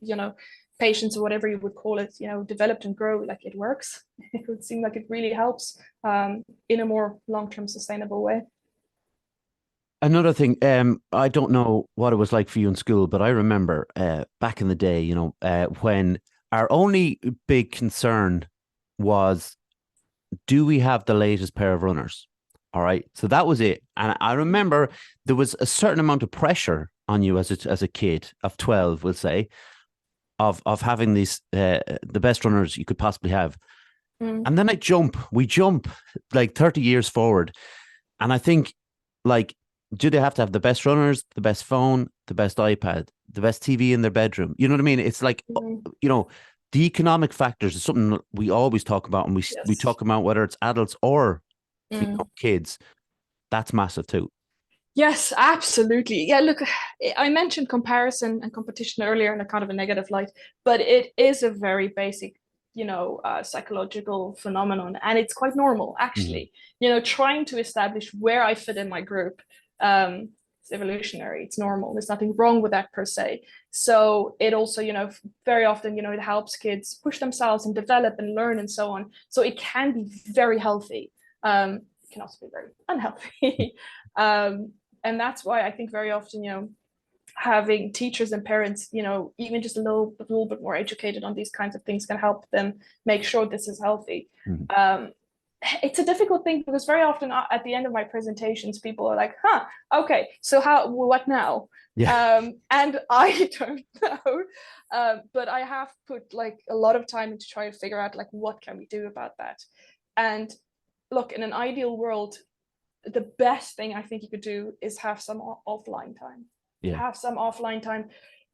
patients or whatever you would call it, developed and grow, like it works. It would seem like it really helps in a more long-term sustainable way. Another thing, I don't know what it was like for you in school, but I remember back in the day, when our only big concern was, do we have the latest pair of runners? All right. So that was it. And I remember there was a certain amount of pressure on you as a kid of 12, we'll say, of having these the best runners you could possibly have. And then we jump like 30 years forward. And I think, like, do they have to have the best runners, the best phone, the best iPad, the best TV in their bedroom? You know what I mean? It's like, the economic factors is something we always talk about, and we Yes. talk about whether it's adults or kids. That's massive too. Yes, absolutely. Yeah, look, I mentioned comparison and competition earlier in a kind of a negative light, but it is a very basic, psychological phenomenon, and it's quite normal, actually. Trying to establish where I fit in my group, it's evolutionary, it's normal. There's nothing wrong with that per se. So it also, very often, it helps kids push themselves and develop and learn and so on. So it can be very healthy. It can also be very unhealthy. And that's why I think very often, having teachers and parents, even just a little bit more educated on these kinds of things can help them make sure this is healthy. It's a difficult thing because very often at the end of my presentations, people are like, okay, so what now? Yeah. And I don't know. But I have put like a lot of time into trying to figure out like, what can we do about that? And look, in an ideal world, the best thing I think you could do is have some offline time. Yeah. Have some offline time.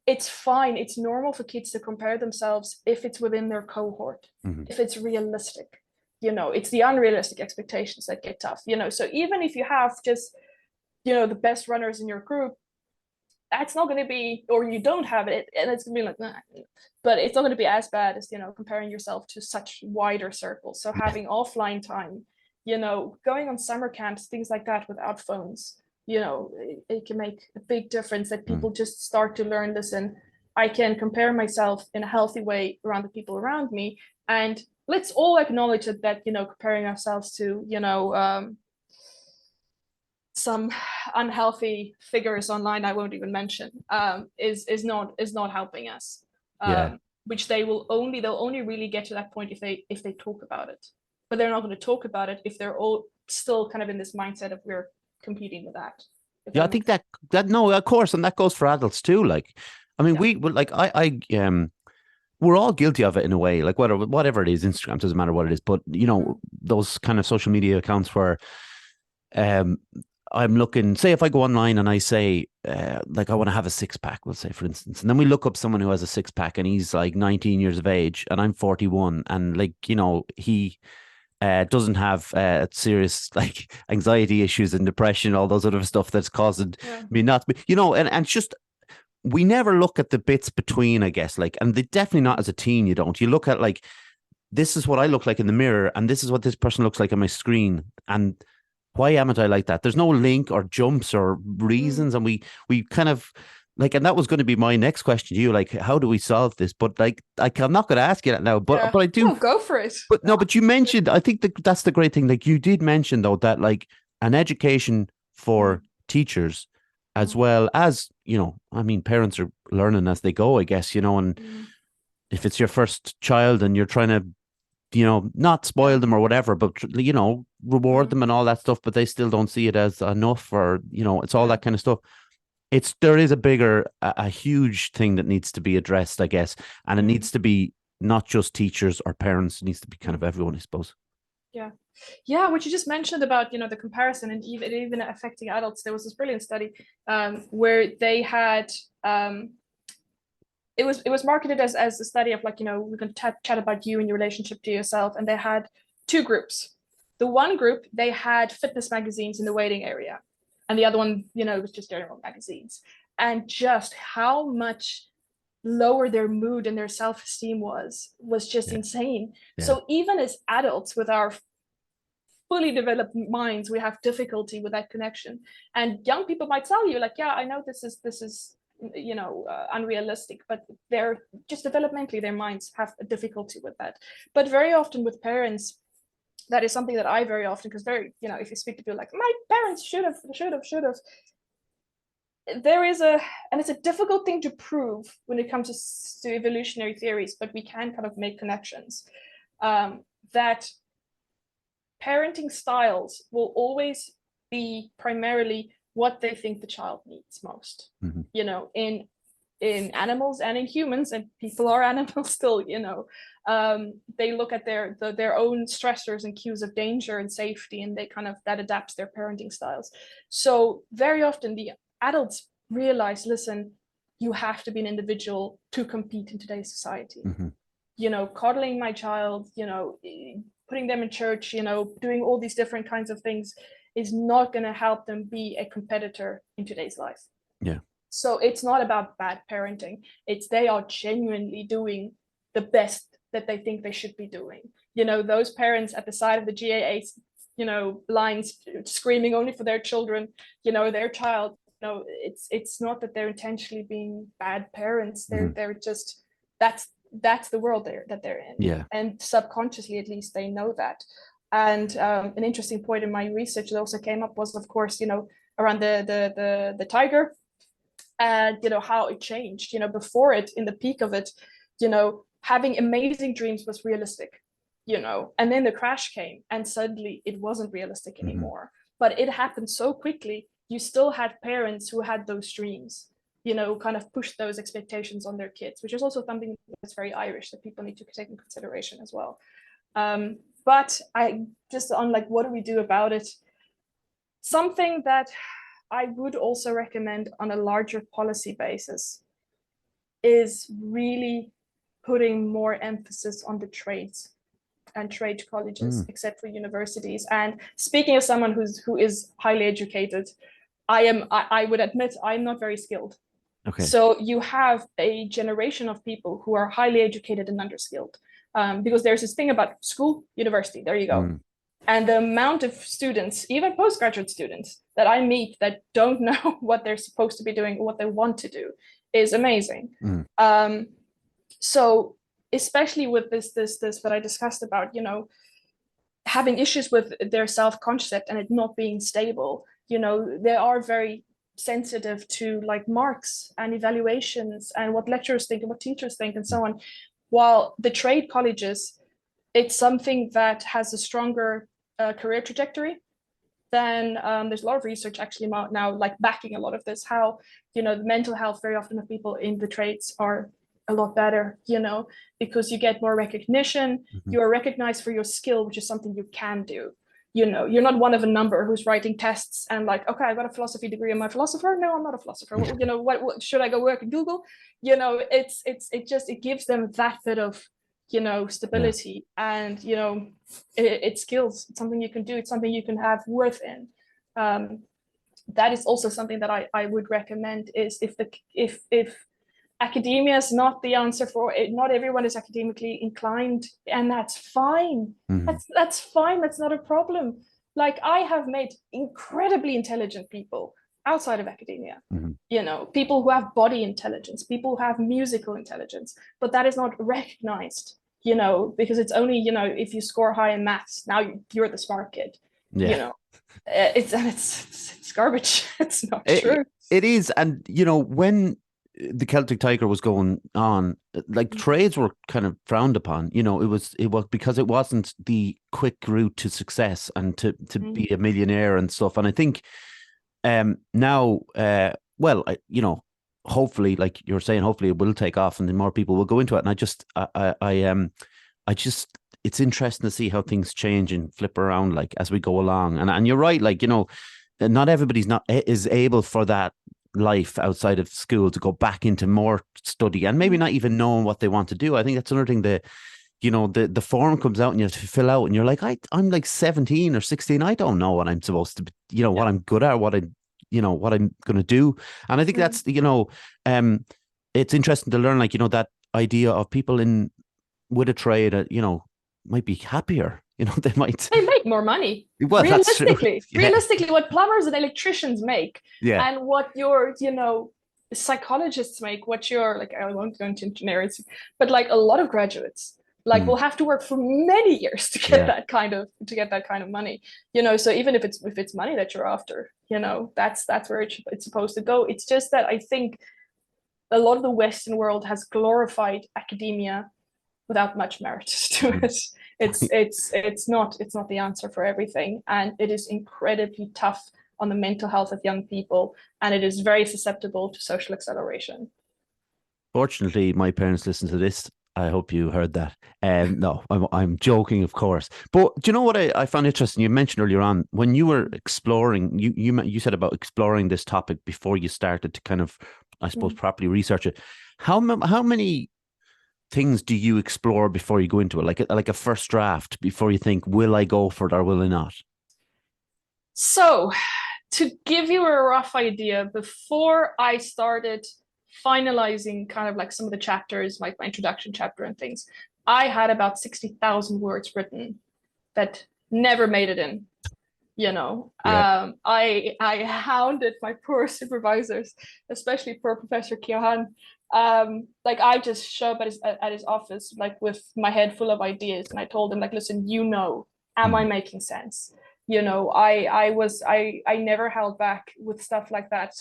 It's fine. It's normal for kids to compare themselves if it's within their cohort, if it's realistic. It's the unrealistic expectations that get tough. So even if you have just, the best runners in your group, that's not going to be, or you don't have it, and it's going to be like, nah. But it's not going to be as bad as, comparing yourself to such wider circles. So having offline time, going on summer camps, things like that without phones, it can make a big difference that people just start to learn, listen, I can compare myself in a healthy way around the people around me. And let's all acknowledge that comparing ourselves to, some unhealthy figures online I won't even mention, is not helping us. Which they'll only really get to that point if they talk about it. But they're not going to talk about it if they're all still kind of in this mindset of we're competing with that. Yeah, I think that no, of course, and that goes for adults too. Like, I mean, we like we're all guilty of it in a way. Like whatever it is, Instagram doesn't matter what it is, but those kind of social media accounts where I'm looking, say if I go online and I say, like I want to have a six pack, we'll say for instance, and then we look up someone who has a six pack and he's like 19 years of age and I'm 41 and like, he doesn't have serious like anxiety issues and depression, all those other stuff that's causing me not to be, and it's just, we never look at the bits between, I guess, like, and they definitely not as a teen, you don't. You look at like, this is what I look like in the mirror, and this is what this person looks like on my screen. And why am I like that? There's no link or jumps or reasons. And we kind of like, and that was going to be my next question to you, like, how do we solve this? But like, I'm not going to ask you that now, Yeah. but I do. No, go for it. But no, but you mentioned, I think that's the great thing. Like you did mention though, that like an education for teachers, as well as, I mean, parents are learning as they go, I guess, and if it's your first child and you're trying to, not spoil them or whatever, but, reward them and all that stuff, but they still don't see it as enough, or, it's all that kind of stuff. There is a huge thing that needs to be addressed, I guess. And it needs to be not just teachers or parents, it needs to be kind of everyone, I suppose. Yeah. Yeah, what you just mentioned about, the comparison and even affecting adults. There was this brilliant study where they had it was marketed as a study of like, we're going to chat about you and your relationship to yourself. And they had two groups. The one group, they had fitness magazines in the waiting area. And the other one, it was just general magazines. And just how much lower their mood and their self-esteem was just insane. Yeah. So even as adults with our fully developed minds, we have difficulty with that connection. And young people might tell you like, yeah, I know this is unrealistic, but they're just developmentally, their minds have a difficulty with that. But very often with parents, that is something that I very often, because if you speak to people like, my parents should have, there is and it's a difficult thing to prove when it comes to evolutionary theories, but we can kind of make connections that parenting styles will always be primarily what they think the child needs most. In animals and in humans, and people are animals still, they look at their own stressors and cues of danger and safety, and they kind of, that adapts their parenting styles. So very often the adults realize, listen, you have to be an individual to compete in today's society. Coddling my child, putting them in church, doing all these different kinds of things is not going to help them be a competitor in today's life. Yeah. So it's not about bad parenting. It's they are genuinely doing the best that they think they should be doing. Those parents at the side of the GAA, lines screaming only for their children, their child, it's not that they're intentionally being bad parents. They're just, that's the world that they're in. Yeah. And subconsciously, at least, they know that. And an interesting point in my research that also came up was, of course, around the tiger, and how it changed. Before it, in the peak of it, having amazing dreams was realistic, and then the crash came, and suddenly it wasn't realistic anymore. But it happened so quickly. You still had parents who had those dreams, kind of pushed those expectations on their kids, which is also something that's very Irish that people need to take in consideration as well. But I just on like, what do we do about it? Something that I would also recommend on a larger policy basis is really putting more emphasis on the trades and trade colleges, except for universities. And speaking as someone who is highly educated, I would admit I'm not very skilled. Okay. So you have a generation of people who are highly educated and underskilled, because there's this thing about school, university, there you go. And the amount of students, even postgraduate students, that I meet that don't know what they're supposed to be doing or what they want to do is amazing. So especially with this that I discussed about, having issues with their self-concept and it not being stable, they are very sensitive to like marks and evaluations and what lecturers think and what teachers think and so on. While the trade colleges, it's something that has a stronger career trajectory. Then there's a lot of research actually now like backing a lot of this, how the mental health very often of people in the trades are a lot better, because you get more recognition. You are recognized for your skill, which is something you can do. You're not one of a number who's writing tests and like, okay, I got a philosophy degree. Am I a philosopher? No, I'm not a philosopher. What should I go work at Google? It gives them that bit of stability, and it's skills. It's something you can do. It's something you can have worth in. that is also something that I would recommend, is if academia is not the answer for it, not everyone is academically inclined, and that's fine. Mm-hmm. That's fine. That's not a problem. Like, I have met incredibly intelligent people outside of academia. Mm-hmm. You know, people who have body intelligence, people who have musical intelligence, but that is not recognized, you know, because it's only, you know, if you score high in maths, now you're the smart kid, you Yeah. know. It's garbage. It's not It, true. it is. And, you know, when the Celtic Tiger was going on, like trades were kind of frowned upon. You know, it was because it wasn't the quick route to success and to be a millionaire and stuff. And I think now, well, you know, hopefully, like you're saying, hopefully it will take off and then more people will go into it. And I just, it's interesting to see how things change and flip around, like as we go along. And you're right, like, you know, not everybody's not is able for that life outside of school to go back into more study and maybe not even knowing what they want to do. I think that's another thing that, you know, the form comes out and you have to fill out and you're like, I'm like 17 or 16. I don't know what I'm supposed to, you know, what I'm good at, what what I'm going to do. And I think that's, you know, it's interesting to learn, like, you know, that idea of people in with a trade, you know, might be happier. You know, they make more money. Well, that's true. Yeah. Realistically, what plumbers and electricians make, Yeah. and what your, you know, psychologists make, what your, like, I won't go into engineering, but like a lot of graduates, like, will have to work for many years to get that kind of money. You know, so even if it's money that you're after, you know, that's where it's supposed to go. It's just that I think a lot of the Western world has glorified academia without much merit to it. It's not the answer for everything, and it is incredibly tough on the mental health of young people, and it is very susceptible to social acceleration. Fortunately, my parents listen to this. I hope you heard that. No, I'm joking, of course. But do you know what I found interesting? You mentioned earlier on when you were exploring, you said about exploring this topic before you started to kind of, I suppose, properly research it. How many things do you explore before you go into it? Like a first draft before you think, will I go for it or will I not? So, to give you a rough idea, before I started finalizing kind of like some of the chapters, like my introduction chapter and things, I had about 60,000 words written that never made it in. You know, I hounded my poor supervisors, especially poor Professor Kiohan. Like, I just showed up at his office, like, with my head full of ideas, and I told him, like, listen, you know, am I making sense? You know, I never held back with stuff like that.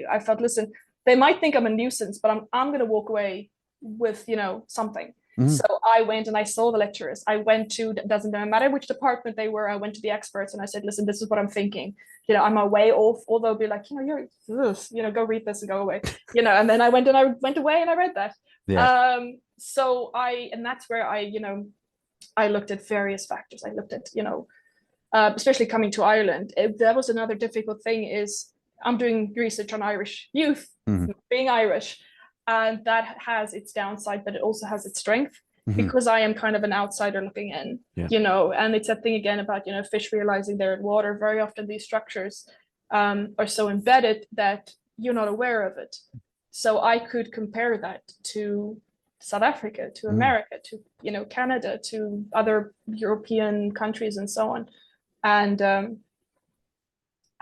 I felt, listen, they might think I'm a nuisance, but I'm gonna walk away with, you know, something. So I went and I saw the lecturers. I went to, doesn't matter which department they were, I went to the experts and I said, listen, this is what I'm thinking. You know, I'm way off, or they'll be like, you know, you know, go read this and go away. You know, and then I went away and I read that. And that's where you know, I looked at various factors. I looked at, you know, especially coming to Ireland. That was another difficult thing, is I'm doing research on Irish youth, being Irish. And that has its downside, but it also has its strength, because I am kind of an outsider looking in, you know, and it's a thing again about, you know, fish realizing they're in water. Very often these structures are so embedded that you're not aware of it. So I could compare that to South Africa, to America, to, you know, Canada, to other European countries and so on. And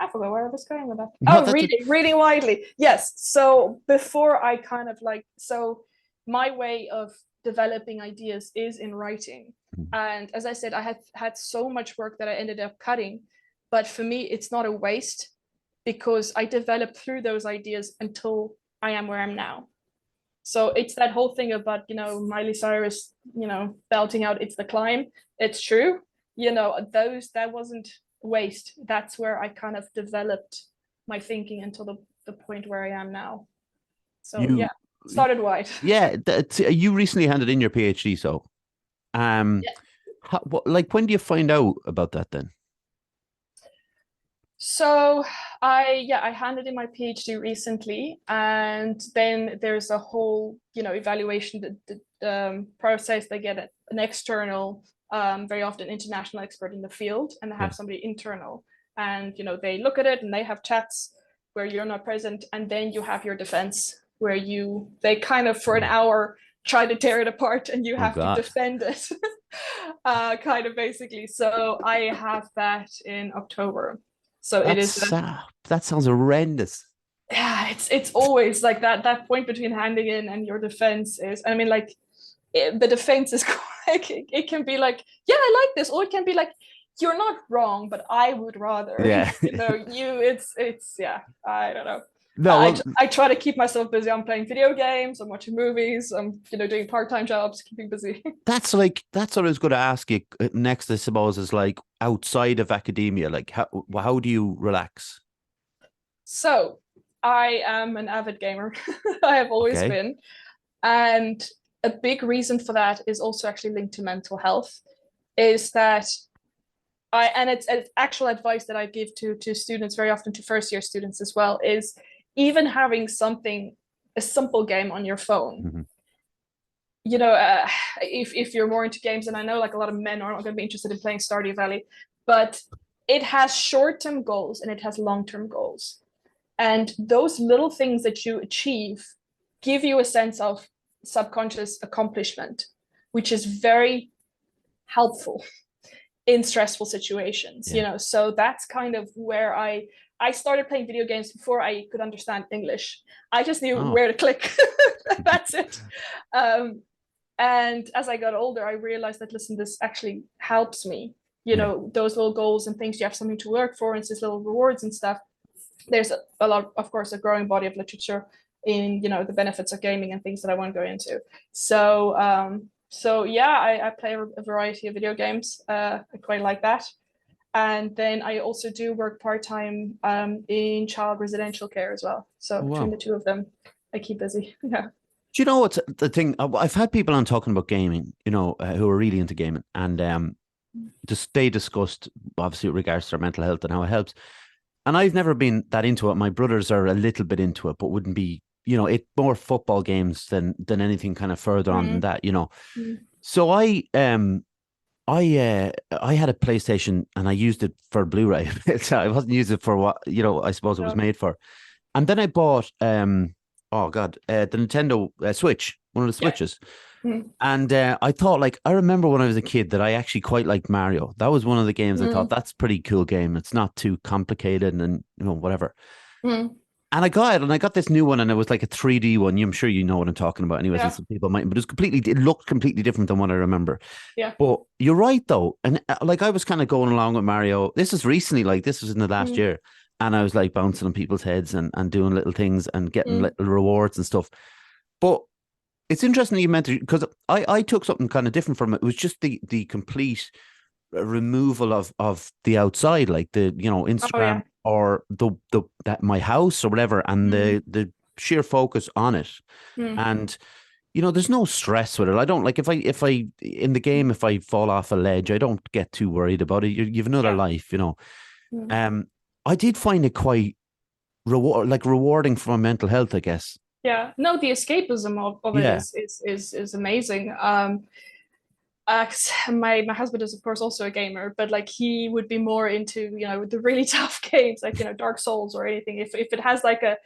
I forgot where I was going with that. Oh, reading widely. Yes. So before I kind of like, so my way of developing ideas is in writing. And as I said, I had so much work that I ended up cutting. But for me, it's not a waste, because I developed through those ideas until I am where I'm now. So it's that whole thing about, you know, Miley Cyrus, you know, belting out, it's the climb. It's true. You know, that wasn't waste. That's where I kind of developed my thinking until the point where I am now. So started wide. Yeah, you recently handed in your PhD, so like, when do you find out about that then? So I handed in my PhD recently, and then there's a whole, you know, evaluation process. They get an external, very often international expert in the field, and they have somebody internal, and, you know, they look at it and they have chats. where you're not present, and then you have your defense where they kind of for an hour try to tear it apart and you Oh have to God. defend it. Kind of basically. So I have that in October. So it is That sounds horrendous. yeah, it's always like that point between handing in and your defense is, I mean, like the defense is quite, it can be like, yeah, I like this, or it can be like, you're not wrong, but I would rather, Yeah. it's yeah, I don't know. No, well, I try to keep myself busy. I'm playing video games, I'm watching movies, I'm doing part-time jobs, keeping busy. that's what I was going to ask you next, I suppose, is like outside of academia, like how do you relax? So I am an avid gamer. I have always Okay. been. And a big reason for that is also actually linked to mental health, is that and it's actual advice that I give to students very often, to first year students as well, is even having something, a simple game on your phone, Mhm. if you're more into games, and I know like a lot of men are not going to be interested in playing Stardew Valley, but it has short-term goals and it has long-term goals. And those little things that you achieve give you a sense of subconscious accomplishment, which is very helpful in stressful situations, Yeah. So that's kind of where I started playing video games before I could understand English. I just knew Oh, where to click. That's it. And as I got older, I realized that, listen, this actually helps me. yeah. Those little goals and things, you have something to work for, and it's just little rewards and stuff. There's a lot, of course, a growing body of literature in the benefits of gaming and things that I won't go into. So yeah, I play a variety of video games. I quite like that. And then I also do work part-time in child residential care as well. So Oh, between the wow. two of them, I keep busy. Yeah. Do you know what's the thing? I've had people on talking about gaming, who are really into gaming, and just they discussed obviously with regards to their mental health and how it helps. And I've never been that into it. My brothers are a little bit into it, but wouldn't be, it more football games than anything kind of further on than Mm, that. mm, So I had a PlayStation and I used it for Blu-ray. So I wasn't using it for what, I suppose it was yeah. made for. And then I bought oh God, the Nintendo Switch, one of the Yeah. Switches. Mm, And I thought, like, I remember when I was a kid that I actually quite liked Mario. That was one of the games I thought mm, that's a pretty cool game. It's not too complicated and whatever. mm, And I got it, and I got this new one, and it was like a 3D one. I'm sure you know what I'm talking about, anyways. And yeah. some people might, but it looked completely different than what I remember. Yeah. But you're right, though, and like I was kind of going along with Mario. This is recently, like this was in the last Mm, year, and I was like bouncing on people's heads and doing little things and getting mm, little rewards and stuff. But it's interesting that you mentioned, because I took something kind of different from it. It was just the complete removal of the outside, like the oh Instagram yeah. or the that my house or whatever, and Mm, the sheer focus on it. mm, And there's no stress with it. I don't like if I in the game, if I fall off a ledge, I don't get too worried about it. You've another yeah. life. Mm. Um, I did find it quite rewarding for my mental health, I guess. Yeah, no, the escapism of it Yeah. is amazing. 'Cause my husband is of course also a gamer, but like he would be more into the really tough games like Dark Souls or anything. If it has like a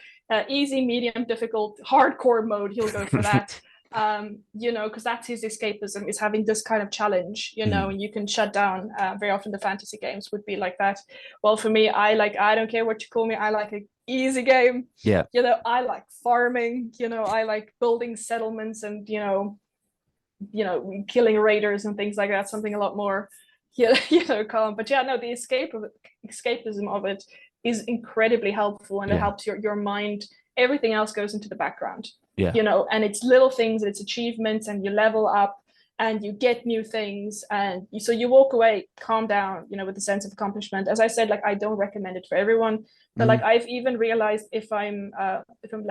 easy, medium, difficult, hardcore mode, he'll go for that. Because that's his escapism, is having this kind of challenge, Mm. and you can shut down. Very often the fantasy games would be like that. Well, for me, I don't care what you call me, I like an easy game. Yeah. I like farming, I like building settlements and killing raiders and things like that, something a lot more calm. But yeah, no, the escapism of it is incredibly helpful, and it Yeah. helps your mind. Everything else goes into the background, Yeah. and it's little things, and it's achievements, and you level up and you get new things, and so you walk away calm down, with a sense of accomplishment. As I said, like, I don't recommend it for everyone, but like Mm. I've even realized if I'm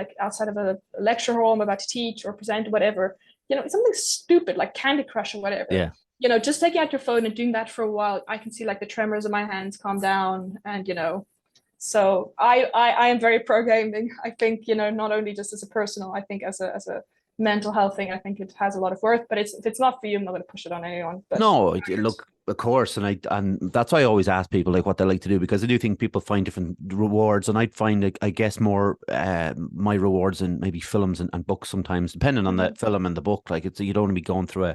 like outside of a lecture hall, I'm about to teach or present or whatever, something stupid like Candy Crush or whatever, Yeah. just taking out your phone and doing that for a while, I can see like the tremors in my hands calm down, and so I am very pro gaming. I think not only just as a personal, I think as a mental health thing, I think it has a lot of worth. But if it's not for you, I'm not going to push it on anyone. But No, look, of course, and that's why I always ask people like what they like to do, because I do think people find different rewards, and I'd find like, I guess more my rewards in maybe films and books sometimes, depending on the film and the book. Like you don't want to be going through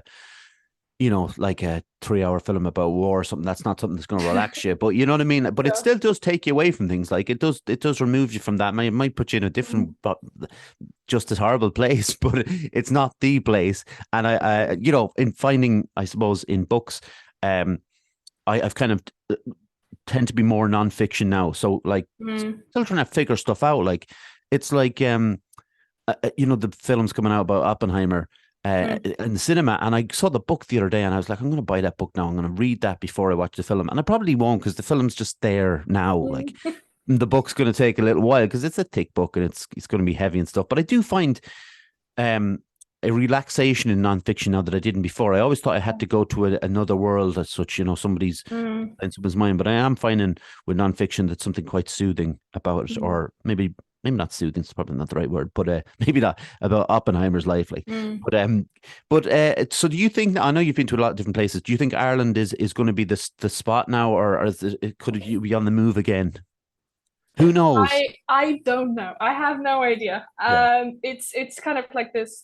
like a 3 hour film about war or something. That's not something that's going to relax you. But you know what I mean? But it yeah. still does take you away from things. Like it does remove you from that. It might put you in a different, but just as horrible place, but it's not the place. And in finding, I suppose, in books, I've kind of tend to be more nonfiction now. So like still trying to figure stuff out. Like it's like the film's coming out about Oppenheimer in the cinema, and I saw the book the other day, and I was like, I'm going to buy that book now. I'm going to read that before I watch the film, and I probably won't because the film's just there now. Like the book's going to take a little while because it's a thick book and it's going to be heavy and stuff. But I do find a relaxation in nonfiction now that I didn't before. I always thought I had to go to another world as such, somebody's in someone's mind. But I am finding with nonfiction that something quite soothing about it, or maybe not soothing, it's probably not the right word, but maybe not about Oppenheimer's life. Like, but so do you think? I know you've been to a lot of different places. Do you think Ireland is going to be the spot now, or could you be on the move again? Who knows? I don't know. I have no idea. Yeah. It's kind of like this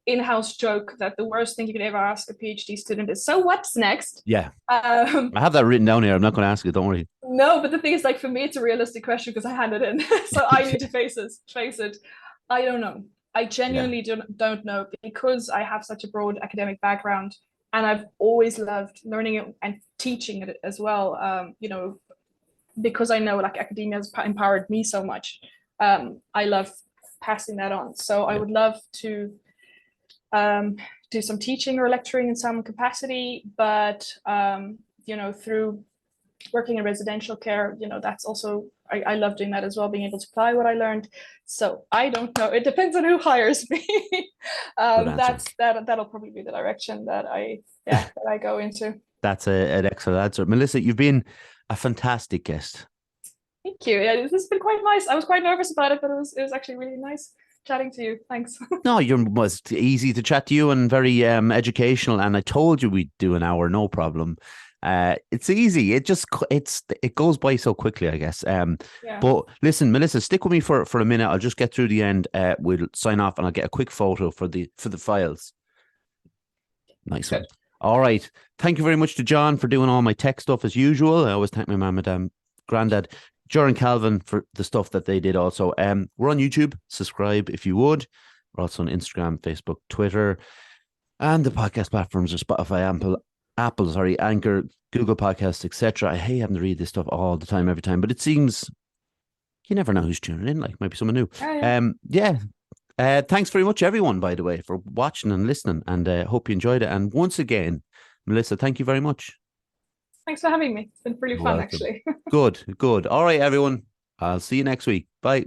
in-house joke that the worst thing you could ever ask a PhD student is, so what's next? Yeah. I have that written down here. I'm not going to ask it. Don't worry. No, but the thing is, like, for me, it's a realistic question because I handed in, so I need to face it. I don't know. I genuinely don't know because I have such a broad academic background, and I've always loved learning it and teaching it as well. Because I know like academia has empowered me so much. I love passing that on. So I would love to do some teaching or lecturing in some capacity, but through working in residential care, that's also I love doing that as well, being able to apply what I learned. So I don't know. It depends on who hires me. That'll probably be the direction that I go into. That's an excellent answer, Melissa. You've been a fantastic guest. Thank you. Yeah, this has been quite nice. I was quite nervous about it, but it was actually really nice chatting to you. Thanks. No, you was easy to chat to you and very educational. And I told you we'd do an hour, no problem. It's easy. It goes by so quickly, I guess. But listen, Melissa, stick with me for a minute. I'll just get through the end. We'll sign off, and I'll get a quick photo for the files. Nice one. All right. Thank you very much to John for doing all my tech stuff as usual. I always thank my mum and granddad, Joran Calvin, for the stuff that they did also. We're on YouTube. Subscribe if you would. We're also on Instagram, Facebook, Twitter, and the podcast platforms are Spotify, Apple, Anchor, Google Podcasts, etc. I hate having to read this stuff all the time, every time, but it seems you never know who's tuning in. Like, maybe someone new. Thanks very much, everyone, by the way, for watching and listening, and hope you enjoyed it. And once again, Melissa, thank you very much. Thanks for having me. It's been really fun, actually. Good. All right, everyone. I'll see you next week. Bye.